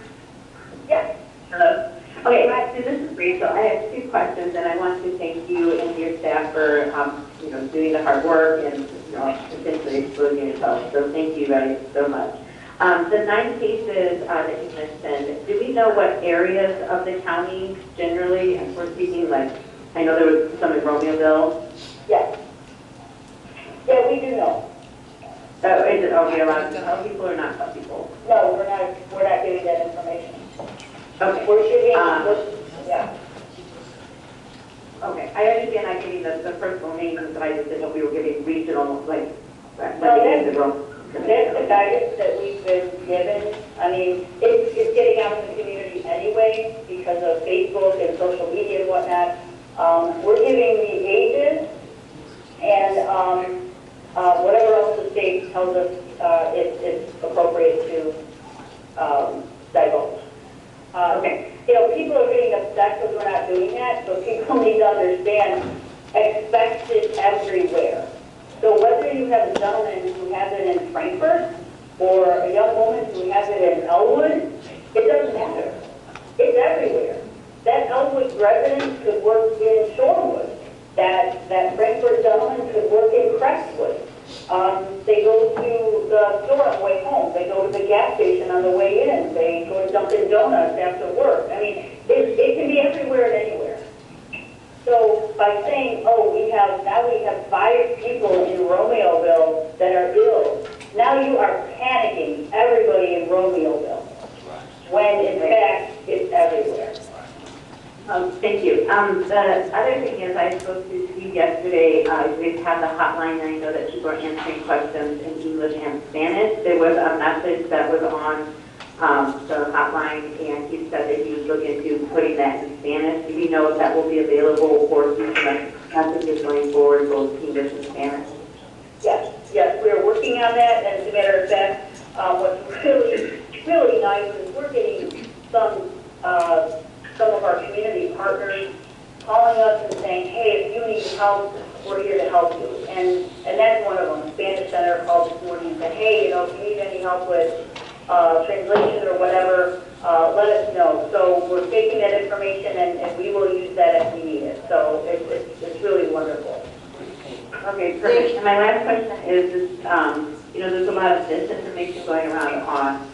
Yes. Hello? Okay, so this is Rachel. I have two questions, and I want to thank you and your staff for, you know, doing the hard work and, you know, essentially exposing yourself. So thank you guys so much. The 9 cases that you mentioned, do we know what areas of the county generally, and we're speaking like, I know there was some in Romeoville. Yes. Yeah, we do know. So is it, are we allowed to tell people or not tell people? No, we're not giving that information. Okay. We're shooting, yeah. Okay, I understand not giving the personal names, but I just didn't know if we were giving regional, like, That's the guidance that we've been given. I mean, it's getting out in the community anyway because of Facebook and social media and whatnot. We're giving the ages and whatever else the state tells us it's appropriate to divulge. Okay. You know, people are getting upset because we're not doing that, so people need to understand, expect it everywhere. So whether you have a gentleman who has it in Frankfurt or a young woman who has it in Elwood, it doesn't matter. It's everywhere. That Elwood resident could work in Shorewood. That Frankfurt gentleman could work in Crestwood. They go to the store on the way home. They go to the gas station on the way in. They go to Dunkin' Donuts after work. I mean, it can be everywhere and anywhere. So by saying, oh, now we have 5 people in Romeoville that are ill, now you are panicking everybody in Romeoville, when in fact it's everywhere. Thank you. The other thing is I spoke to Steve yesterday. We have the hotline, and I know that people are answering questions in English and Spanish. There was a message that was on the hotline, and he said that he was looking into putting that in Spanish. Do we know if that will be available for future messages going forward, both English and Spanish? Yes, we are working on that, and as a matter of fact, what's really nice is we're getting some of our community partners calling us and saying, hey, if you need help, we're here to help you. And that's one of them. Spanish Center called this morning and said, hey, you know, if you need any help with translation or whatever, let us know. So we're taking that information and we will use that if we need it. So it's really wonderful. Okay, perfect. And my last question is you know, there's a lot of disinformation going around online.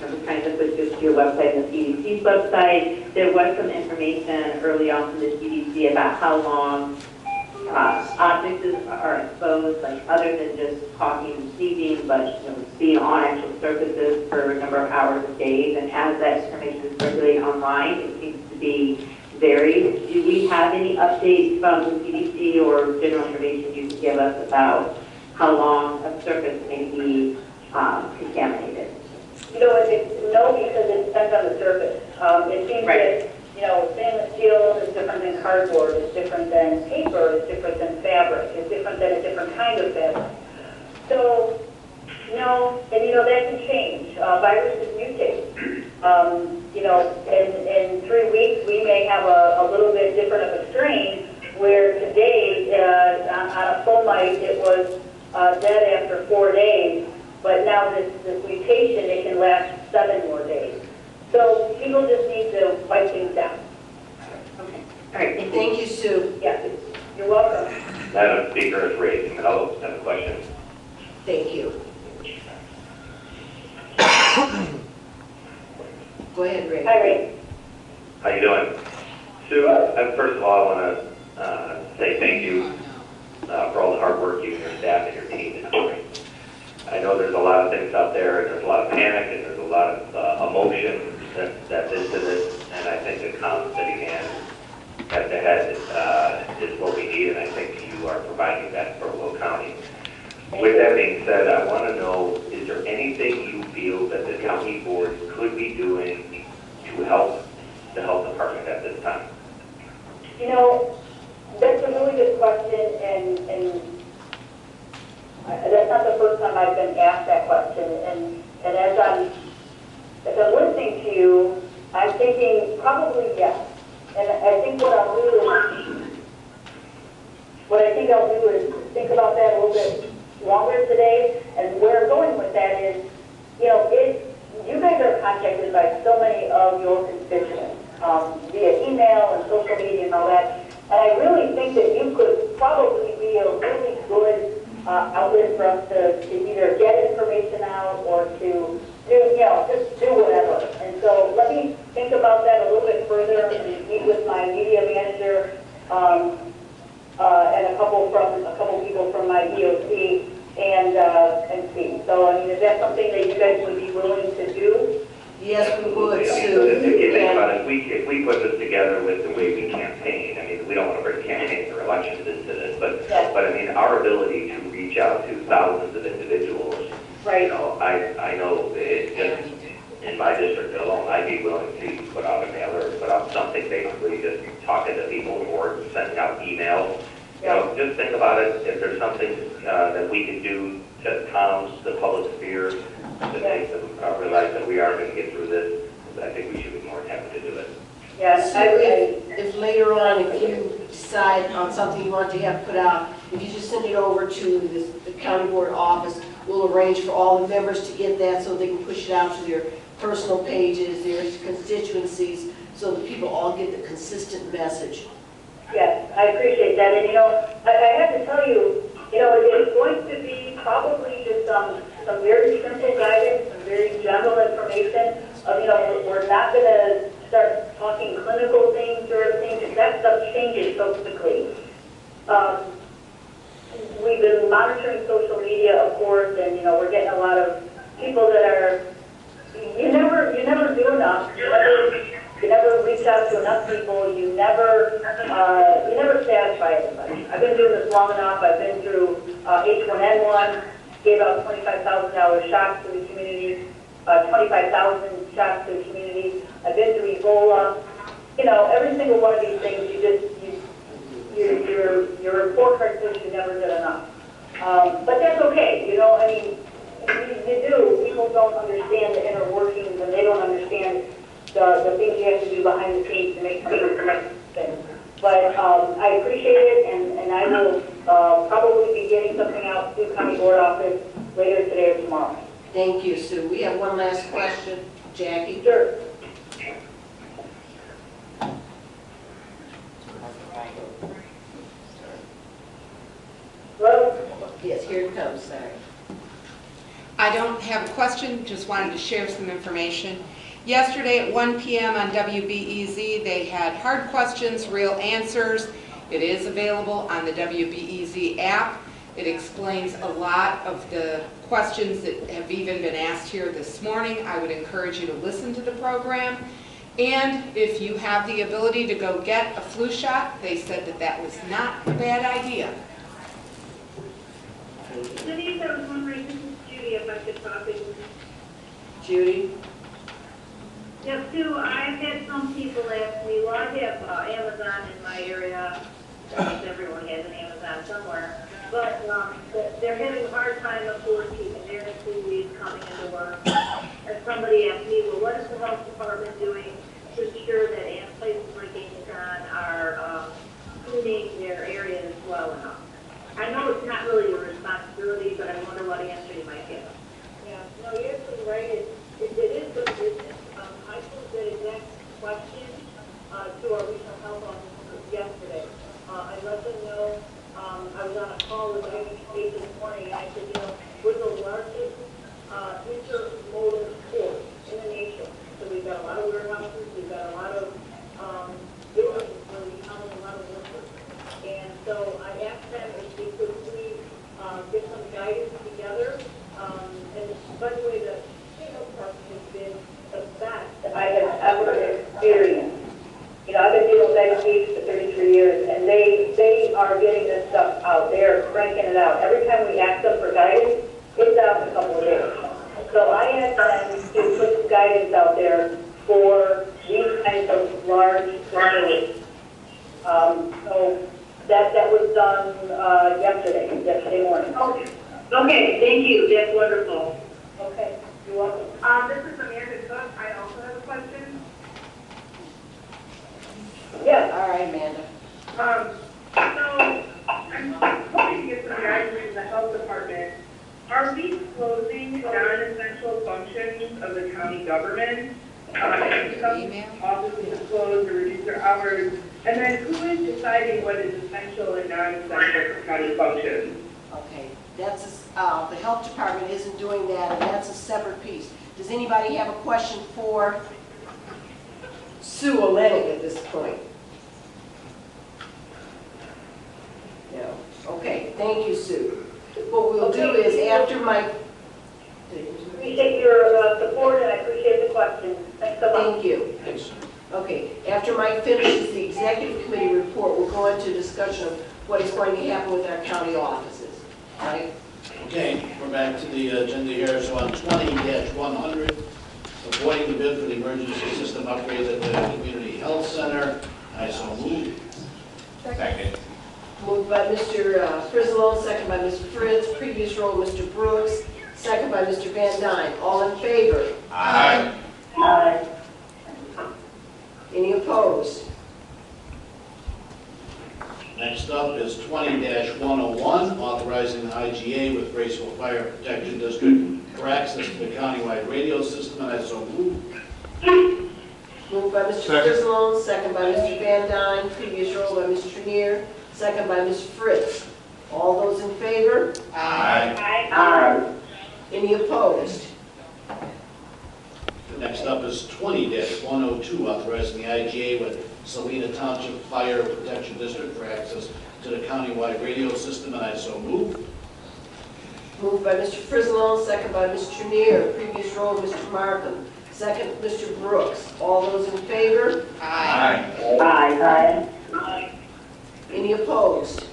I was trying to switch to your website and the CDC's website. There was some information early on from the CDC about how long objects are exposed, like other than just talking and sneezing, but you know, being on actual surfaces for a number of hours or days. And as that information is circulating online, it seems to be varied. Do we have any updates from the CDC or general information you can give us about how long a surface may be contaminated? You know, no, because it depends on the surface. It seems that stainless steel is different than cardboard, it's different than paper, it's different than fabric, it's different than a different kind of fabric. So, that can change. Viruses mutate. In 3 weeks, we may have a little bit different of a strain, where today, on a fomite, it was dead after 4 days, but now this mutation, it can last 7 more days. So people just need to fight things down. Okay. All right, Thank you, Sue. Yeah, you're welcome. Madam Speaker, it's Ray. I'll have a question. Thank you. Go ahead, Ray. Hi, Ray. How you doing? Sue, first of all, I want to say thank you for all the hard work you and your staff and your team is doing. I know there's a lot of things out there, and there's a lot of panic, and there's a lot of emotion that's into this, and I think a calm, steady hand head-to-head is what we need, and I think you are providing that for Will County. With that being said, I want to know, is there anything you feel that the county board could be doing to help the health department at this time? That's a really good question, and that's not the first time I've been asked that question. And as I'm listening to you, I'm thinking probably yes. And I think what I'll do is think about that a little bit longer today. And where I'm going with that is, you guys are contacted by so many of your constituents via email and social media and all that. And I really think that you could probably be a really good outlet for us to either get information out or to just do whatever. And so let me think about that a little bit further and meet with my media manager and a couple people from my EOC and see. So is that something that you guys would be willing to do? Yes, we would, If Sue. you think about it, if we put this together with the way we campaign, we don't want to bring campaigns or elections into this, but our ability to reach out to thousands of individuals, right? I know it just in my district alone, I'd be willing to put out a mailer, put out something, basically just talking to people or sending out emails. Just think about it. If there's something that we can do to calm the public sphere, to make them realize that we are going to get through this, I think we should be more than happy to do it. Yes, if later on, if you decide on something you want to have put out, if you just send it over to the county board office, we'll arrange for all the members to get that so they can push it out to their personal pages, their constituencies, so that people all get the consistent message. Yes, I appreciate that. And I have to tell you, it's going to be probably just some very simple guidance, some very general information. We're not going to start talking clinical things or things, because that stuff changes so quickly. We've been monitoring social media, of course, and we're getting a lot of people that are. You never do enough. You never reach out to enough people. You never satisfy everybody. I've been doing this long enough. I've been through H1N1, gave out $25,000 shots to the community, 25,000 shots to the community. I've been through Ebola. Every single one of these things, your report card says you never did enough. But that's okay. You do. People don't understand the inner workings, and they don't understand the things you have to do behind the scenes to make things. But I appreciate it, and I will probably be getting something out to the county board office later today or tomorrow. Thank you, Sue. We have one last question. Jackie? Sure. Hello? Yes, here it comes, sorry. I don't have a question, just wanted to share some information. Yesterday at 1 p.m. on WBEZ, they had hard questions, real answers. It is available on the WBEZ app. It explains a lot of the questions that have even been asked here this morning. I would encourage you to listen to the program. And if you have the ability to go get a flu shot, they said that that was not a bad idea. Denise, I was wondering, this is Judy, if I could talk to you. Judy? Yep, Sue, I've had some people ask me, well, I have Amazon in my area, because everyone has an Amazon somewhere, but they're having a hard time affording keeping their employees coming into work. And somebody asked me, well, what is the health department doing to ensure that places like Amazon are cleaning their areas well enough? I know it's not really your responsibility, but I wonder what answer you might give. Yeah, no, you're absolutely right. It is good business. I posed that exact question to our regional health officer yesterday. I let them know, I was on a call with them this morning, and I said, you know, we're the largest intermodal port in the nation. So we've got a lot of warehouses, we've got a lot of buildings where we house a lot of workers. And so I asked them if they could please get some guidance together, and especially the health department has been the best I have ever experienced. You know, I've been dealing with diabetes for 33 years, and they are getting this stuff out. They are cranking it out. Every time we ask them for guidance, it's out in a couple of days. So I asked them to put some guidance out there for these kinds of large facilities. So that was done yesterday morning. Okay, thank you, that's wonderful. Okay, you're welcome. This is Amanda Cook, I also have a question. Yes. All right, Amanda. So, I'm hoping to get some guidance from the health department. Are we closing non-essential functions of the county government? Some offices close or reduce their hours, and then who is deciding what is essential and non-essential for county functions? Okay, the health department isn't doing that, and that's a separate piece. Does anybody have a question for Sue Olenek at this point? No. Okay, thank you, Sue. What we'll do is after my... Appreciate your support, and I appreciate the question. Thanks so much. Thank you. Okay, after Mike finishes the executive committee report, we'll go into discussion of what is going to happen with our county offices. Right? Okay, we're back to the agenda here. So on 20-100, avoiding the bid for the emergency system upgrade at the community health center, I so move. Second. Moved by Mr. Frizzolo, second by Mr. Fritz, previous roll Mr. Brooks, second by Mr. Van Dyne. All in favor? Aye. Aye. Any opposed? Next up is 20-101, authorizing the IGA with Graceville Fire Protection District for access to the countywide radio system, and I so move. Moved by Mr. Second. Frizzolo, second by Mr. Van Dyne, previous roll by Mr. Trenier, second by Ms. Fritz. All those in favor? Aye. Aye. Any opposed? Next up is 20-102, authorizing the IGA with Salina Township Fire Protection District for access to the countywide radio system, and I so move. Moved by Mr. Frizzolo, second by Mr. Trenier, previous roll Mr. Markham, second Mr. Brooks. All those in favor? Aye. Aye. Aye. Any opposed?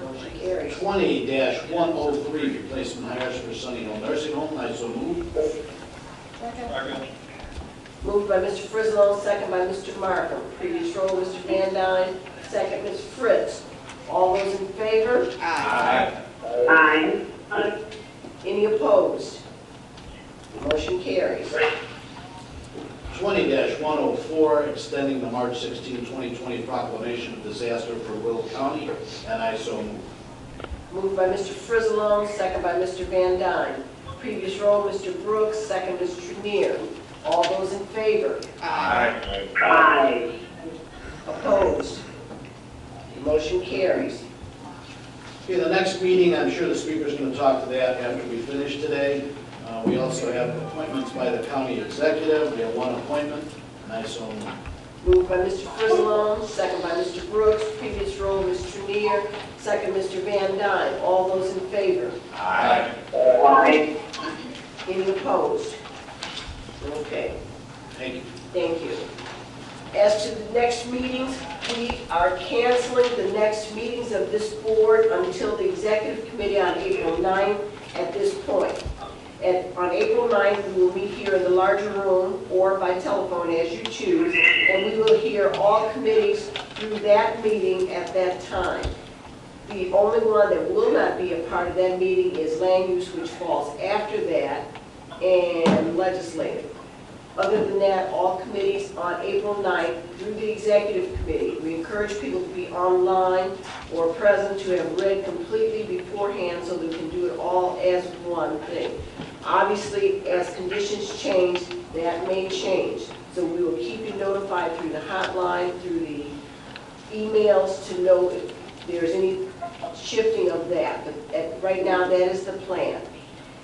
Motion carries. 20-103, replacement hires for Sunny Hill Nursing Home, I so move. Moved by Mr. Frizzolo, second by Mr. Markham. Previous roll, Mr. Van Dyne, second Ms. Fritz. All those in favor? Aye. Aye. Any opposed? Motion carries. 20-104, extending the March 16, 2020 proclamation of disaster for Will County, and I so move. Moved by Mr. Frizzolo, second by Mr. Van Dyne. Previous roll, Mr. Brooks, second Mr. Trenier. All those in favor? Aye. Aye. Opposed? Motion carries. Okay, the next meeting, I'm sure the speaker's going to talk to that after we finish today. We also have appointments by the county executive. We have one appointment, and I so move. Moved by Mr. Frizzolo, second by Mr. Brooks. Previous roll, Mr. Trenier, second Mr. Van Dyne. All those in favor? Aye. Aye. Any opposed? Okay. Thank you. Thank you. As to the next meetings, we are canceling the next meetings of this board until the executive committee on April 9th at this point. On April 9th, we will meet here in the larger room or by telephone as you choose, and we will hear all committees through that meeting at that time. The only one that will not be a part of that meeting is land use, which falls after that, and legislative. Other than that, all committees on April 9th through the executive committee. We encourage people to be online or present to have read completely beforehand so they can do it all as one thing. Obviously, as conditions change, that may change. So we will keep you notified through the hotline, through the emails to know if there's any shifting of that. But right now, that is the plan.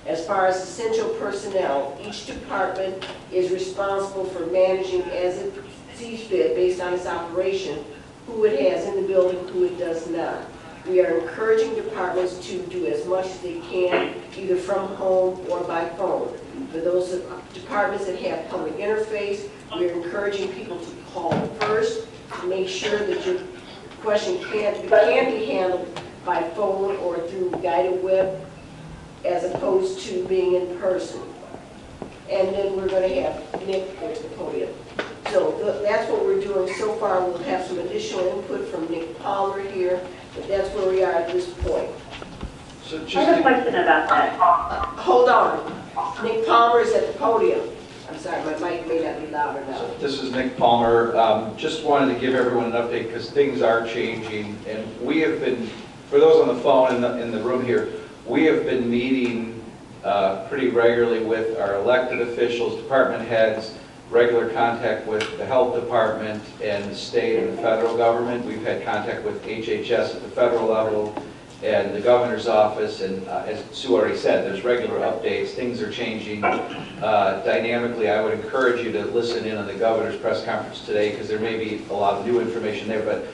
As far as essential personnel, each department is responsible for managing as it sees fit based on its operation, who it has in the building, who it does not. We are encouraging departments to do as much as they can, either from home or by phone. For those departments that have public interface, we are encouraging people to call first to make sure that your question can be handled by phone or through guided web, as opposed to being in person. And then we're going to have Nick go to the podium. So that's what we're doing so far. We'll have some additional input from Nick Palmer here, but that's where we are at this point. So I have a question about that. Hold on. Nick Palmer is at the podium. I'm sorry, my mic may not be loud enough. This is Nick Palmer. Just wanted to give everyone an update because things are changing, and we have been, for those on the phone in the room here, we have been meeting pretty regularly with our elected officials, department heads, regular contact with the health department and the state and the federal government. We've had contact with HHS at the federal level and the governor's office, and as Sue already said, there's regular updates. Things are changing dynamically. I would encourage you to listen in on the governor's press conference today because there may be a lot of new information there. But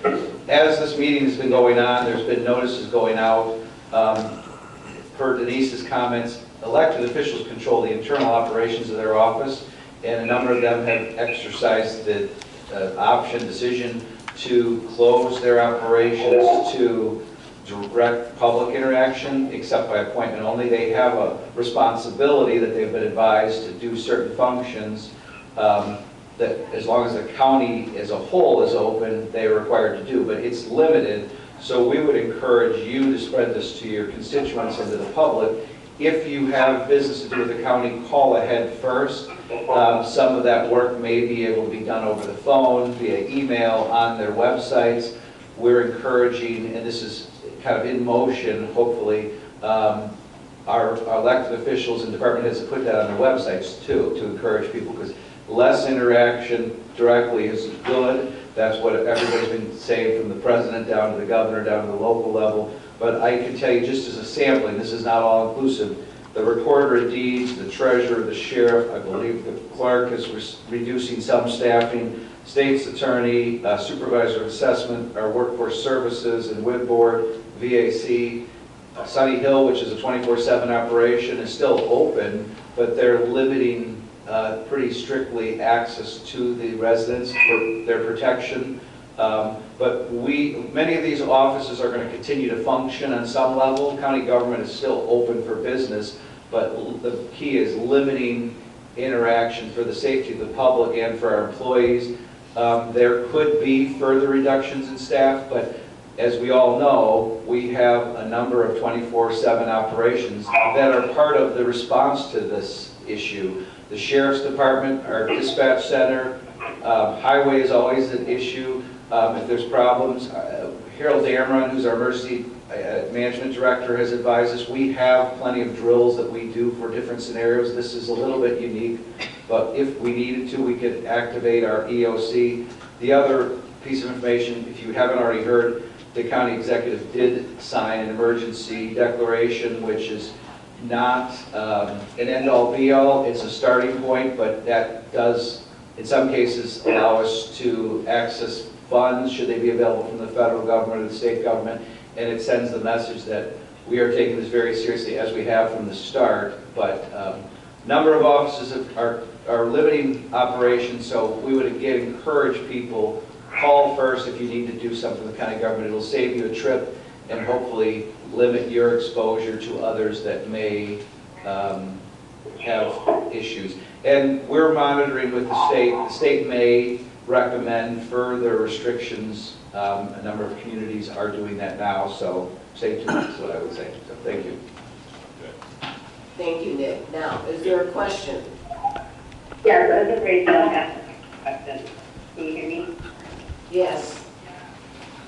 as this meeting has been going on, there's been notices going out. Per Denise's comments, elected officials control the internal operations of their office, and a number of them have exercised the decision to close their operations to direct public interaction, except by appointment only. They have a responsibility that they've been advised to do certain functions that as long as the county as a whole is open, they are required to do, but it's limited. So we would encourage you to spread this to your constituents and to the public. If you have business to do with the county, call ahead first. Some of that work may be able to be done over the phone, via email, on their websites. We're encouraging, and this is kind of in motion, hopefully, our elected officials and department heads to put that on their websites too, to encourage people, because less interaction directly is good. That's what everybody's been saying, from the president down to the governor, down to the local level. But I can tell you, just as a sampling, this is not all inclusive. The recorder of deeds, the treasurer, the sheriff, I believe the clerk is reducing some staffing, state's attorney, supervisor of assessment, our workforce services and WIB board, VAC, Sunny Hill, which is a 24/7 operation, is still open, but they're limiting pretty strictly access to the residents for their protection. But many of these offices are going to continue to function on some level. County government is still open for business, but the key is limiting interaction for the safety of the public and for our employees. There could be further reductions in staff, but as we all know, we have a number of 24/7 operations that are part of the response to this issue. The Sheriff's Department, our dispatch center, highway is always an issue. If there's problems, Harold Damron, who's our emergency management director, has advised us we have plenty of drills that we do for different scenarios. This is a little bit unique, but if we needed to, we could activate our EOC. The other piece of information, if you haven't already heard, the county executive did sign an emergency declaration, which is not an end-all be-all. It's a starting point, but that does, in some cases, allow us to access funds should they be available from the federal government or the state government, and it sends the message that we are taking this very seriously, as we have from the start. But number of offices are limiting operations, so we would again encourage people, call first if you need to do something with the county government. It'll save you a trip and hopefully limit your exposure to others that may have issues. And we're monitoring with the state. The state may recommend further restrictions. A number of communities are doing that now, so stay tuned is what I would say. So thank you. Thank you, Nick. Now, is there a question? Yes, I was afraid to ask a question. Can you hear me? Yes.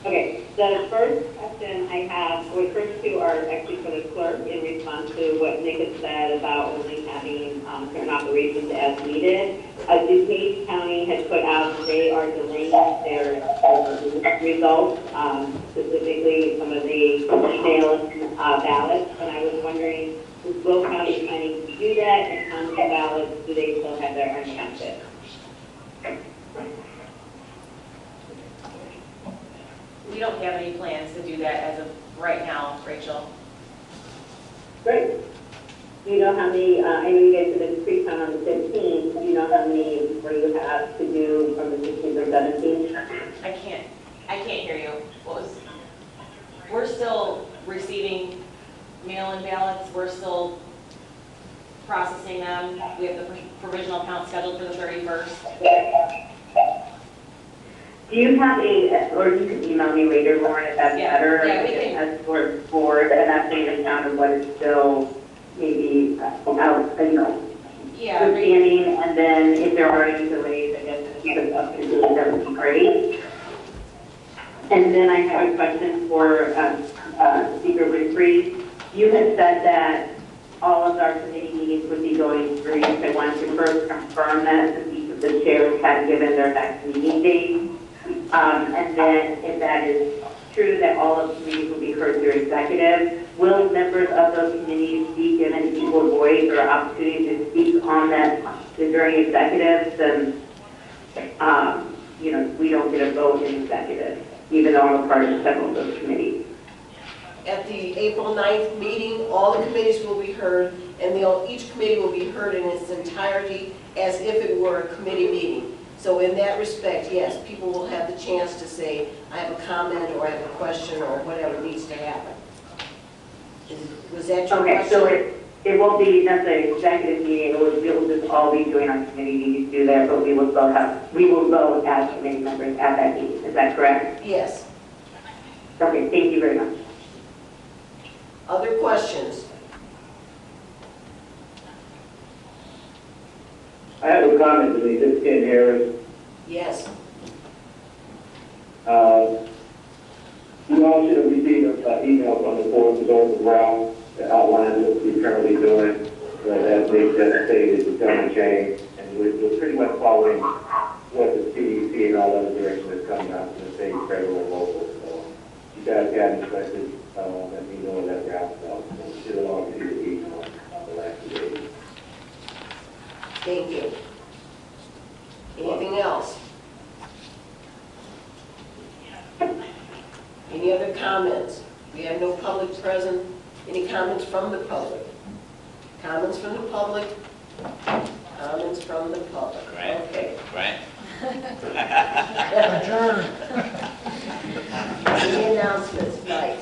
Okay, the first question I have, or first two are actually for the clerk in response to what Nick had said about only having certain operations as needed. DuPage County had put out that they are delaying their results, specifically some of the mail-in ballots, and I was wondering, is Will County planning to do that, and how many ballots do they still have there uncounted? We don't have any plans to do that as of right now, Rachel. Great. Do you know how many, I know you guys did a pre-count on the 15th, do you know how many more you have to do from the 16th or 17th? I can't hear you. We're still receiving mail-in ballots. We're still processing them. We have the provisional count scheduled for the 31st. Do you have or you can email me later, Lauren, if that's better. Yeah, we can. As for an estimated count of what is still maybe out, Yeah. standing, and then if there are any delays, I guess if you could update it, that would be great. And then I have a question for Speaker Winfrey. You had said that all of our committee meetings would be going through. I wanted to first confirm that since each of the chairs had given their next meeting date. And then if that is true, that all of the committees will be heard through executive, will members of those committees be given equal voice or opportunity to speak on that during executive, since, we don't get a vote in executive, even though I'm a part of several of those committees? At the April 9th meeting, all the committees will be heard, and each committee will be heard in its entirety as if it were a committee meeting. So in that respect, yes, people will have the chance to say, I have a comment, or I have a question, or whatever needs to happen. Was that your question? Okay, so it won't be necessarily an executive meeting, we will just all be doing our committee meetings to do that, but we will vote as committee members at that meeting. Is that correct? Yes. Okay, thank you very much. Other questions? I have a comment to make. This is Ken Harris. Yes. You all should have received an email from the Forest Reserve Ground that outlines what we're currently doing. As Nick just stated, it's going to change, and we're pretty much following what the CDC and all other directions is coming out from the state, federal, and local. So if you guys got any questions, let me know that we're out. We should have all received the email on the last 2 days. Thank you. Anything else? Any other comments? We have no public present. Any comments from the public? Comments from the public? Comments from the public. Right. Okay. Right. Adjourn. Any announcements tonight?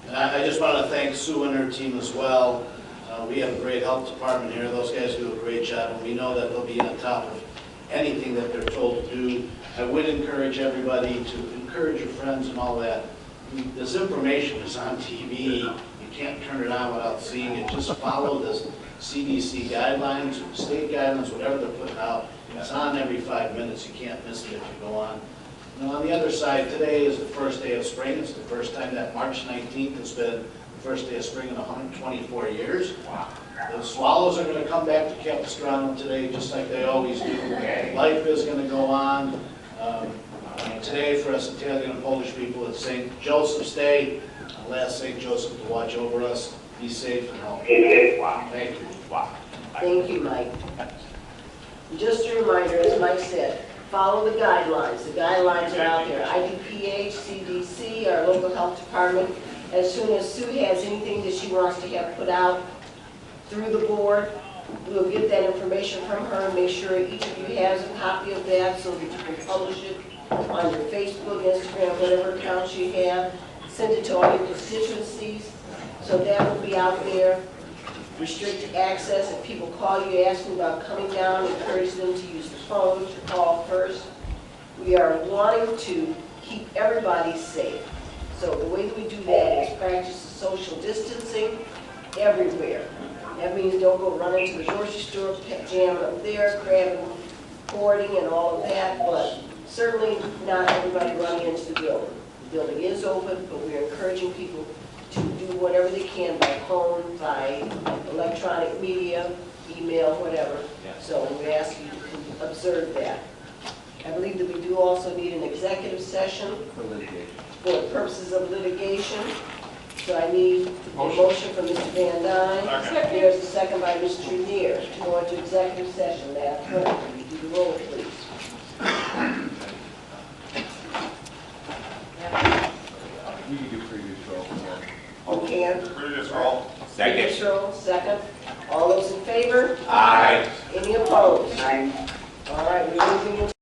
I just want to thank Sue and her team as well. We have a great health department here. Those guys do a great job, and we know that they'll be on top of anything that they're told to do. I would encourage everybody to encourage your friends and all that. This information is on TV. You can't turn it on without seeing it. Just follow the CDC guidelines, or the state guidelines, whatever they're putting out. It's on every 5 minutes. You can't miss it if you go on. Now, on the other side, today is the first day of spring. It's the first time that March 19th has been the first day of spring in 124 years. Wow. The swallows are going to come back to Capistrano today, just like they always do. Okay. Life is going to go on. Today, for us Italian and Polish people, it's St. Joseph's Day. I'll ask St. Joseph to watch over us. Be safe and healthy. Wow. Thank you. Wow. Thank you, Mike. Just a reminder, as Mike said, follow the guidelines. The guidelines are out there. IDPH, CDC, our local health department. As soon as Sue has anything that she wants to have put out through the board, we'll get that information from her and make sure each of you has a copy of that so that you can publish it on your Facebook, Instagram, whatever accounts you have. Send it to all your constituencies. So that will be out there. Restricted access. If people call you asking about coming down, encourage them to use the phone to call first. We are wanting to keep everybody safe. So the way that we do that is practice social distancing everywhere. That means don't go run into the grocery store, jamming up there, grabbing, hoarding and all of that, but certainly not everybody running into the building. The building is open, but we're encouraging people to do whatever they can by phone, by electronic media, email, whatever. So we ask you to observe that. I believe that we do also need an executive session For litigation. for the purposes of litigation. So I need a motion from Mr. Van Dyne. There's a second by Mr. Neer to go into executive session. Madam Clerk, will you do the roll, please? You can do previous roll. Okay. Previous roll. Second. Previous roll, second. All those in favor? Aye. Any opposed? Aye. All right, we're moving into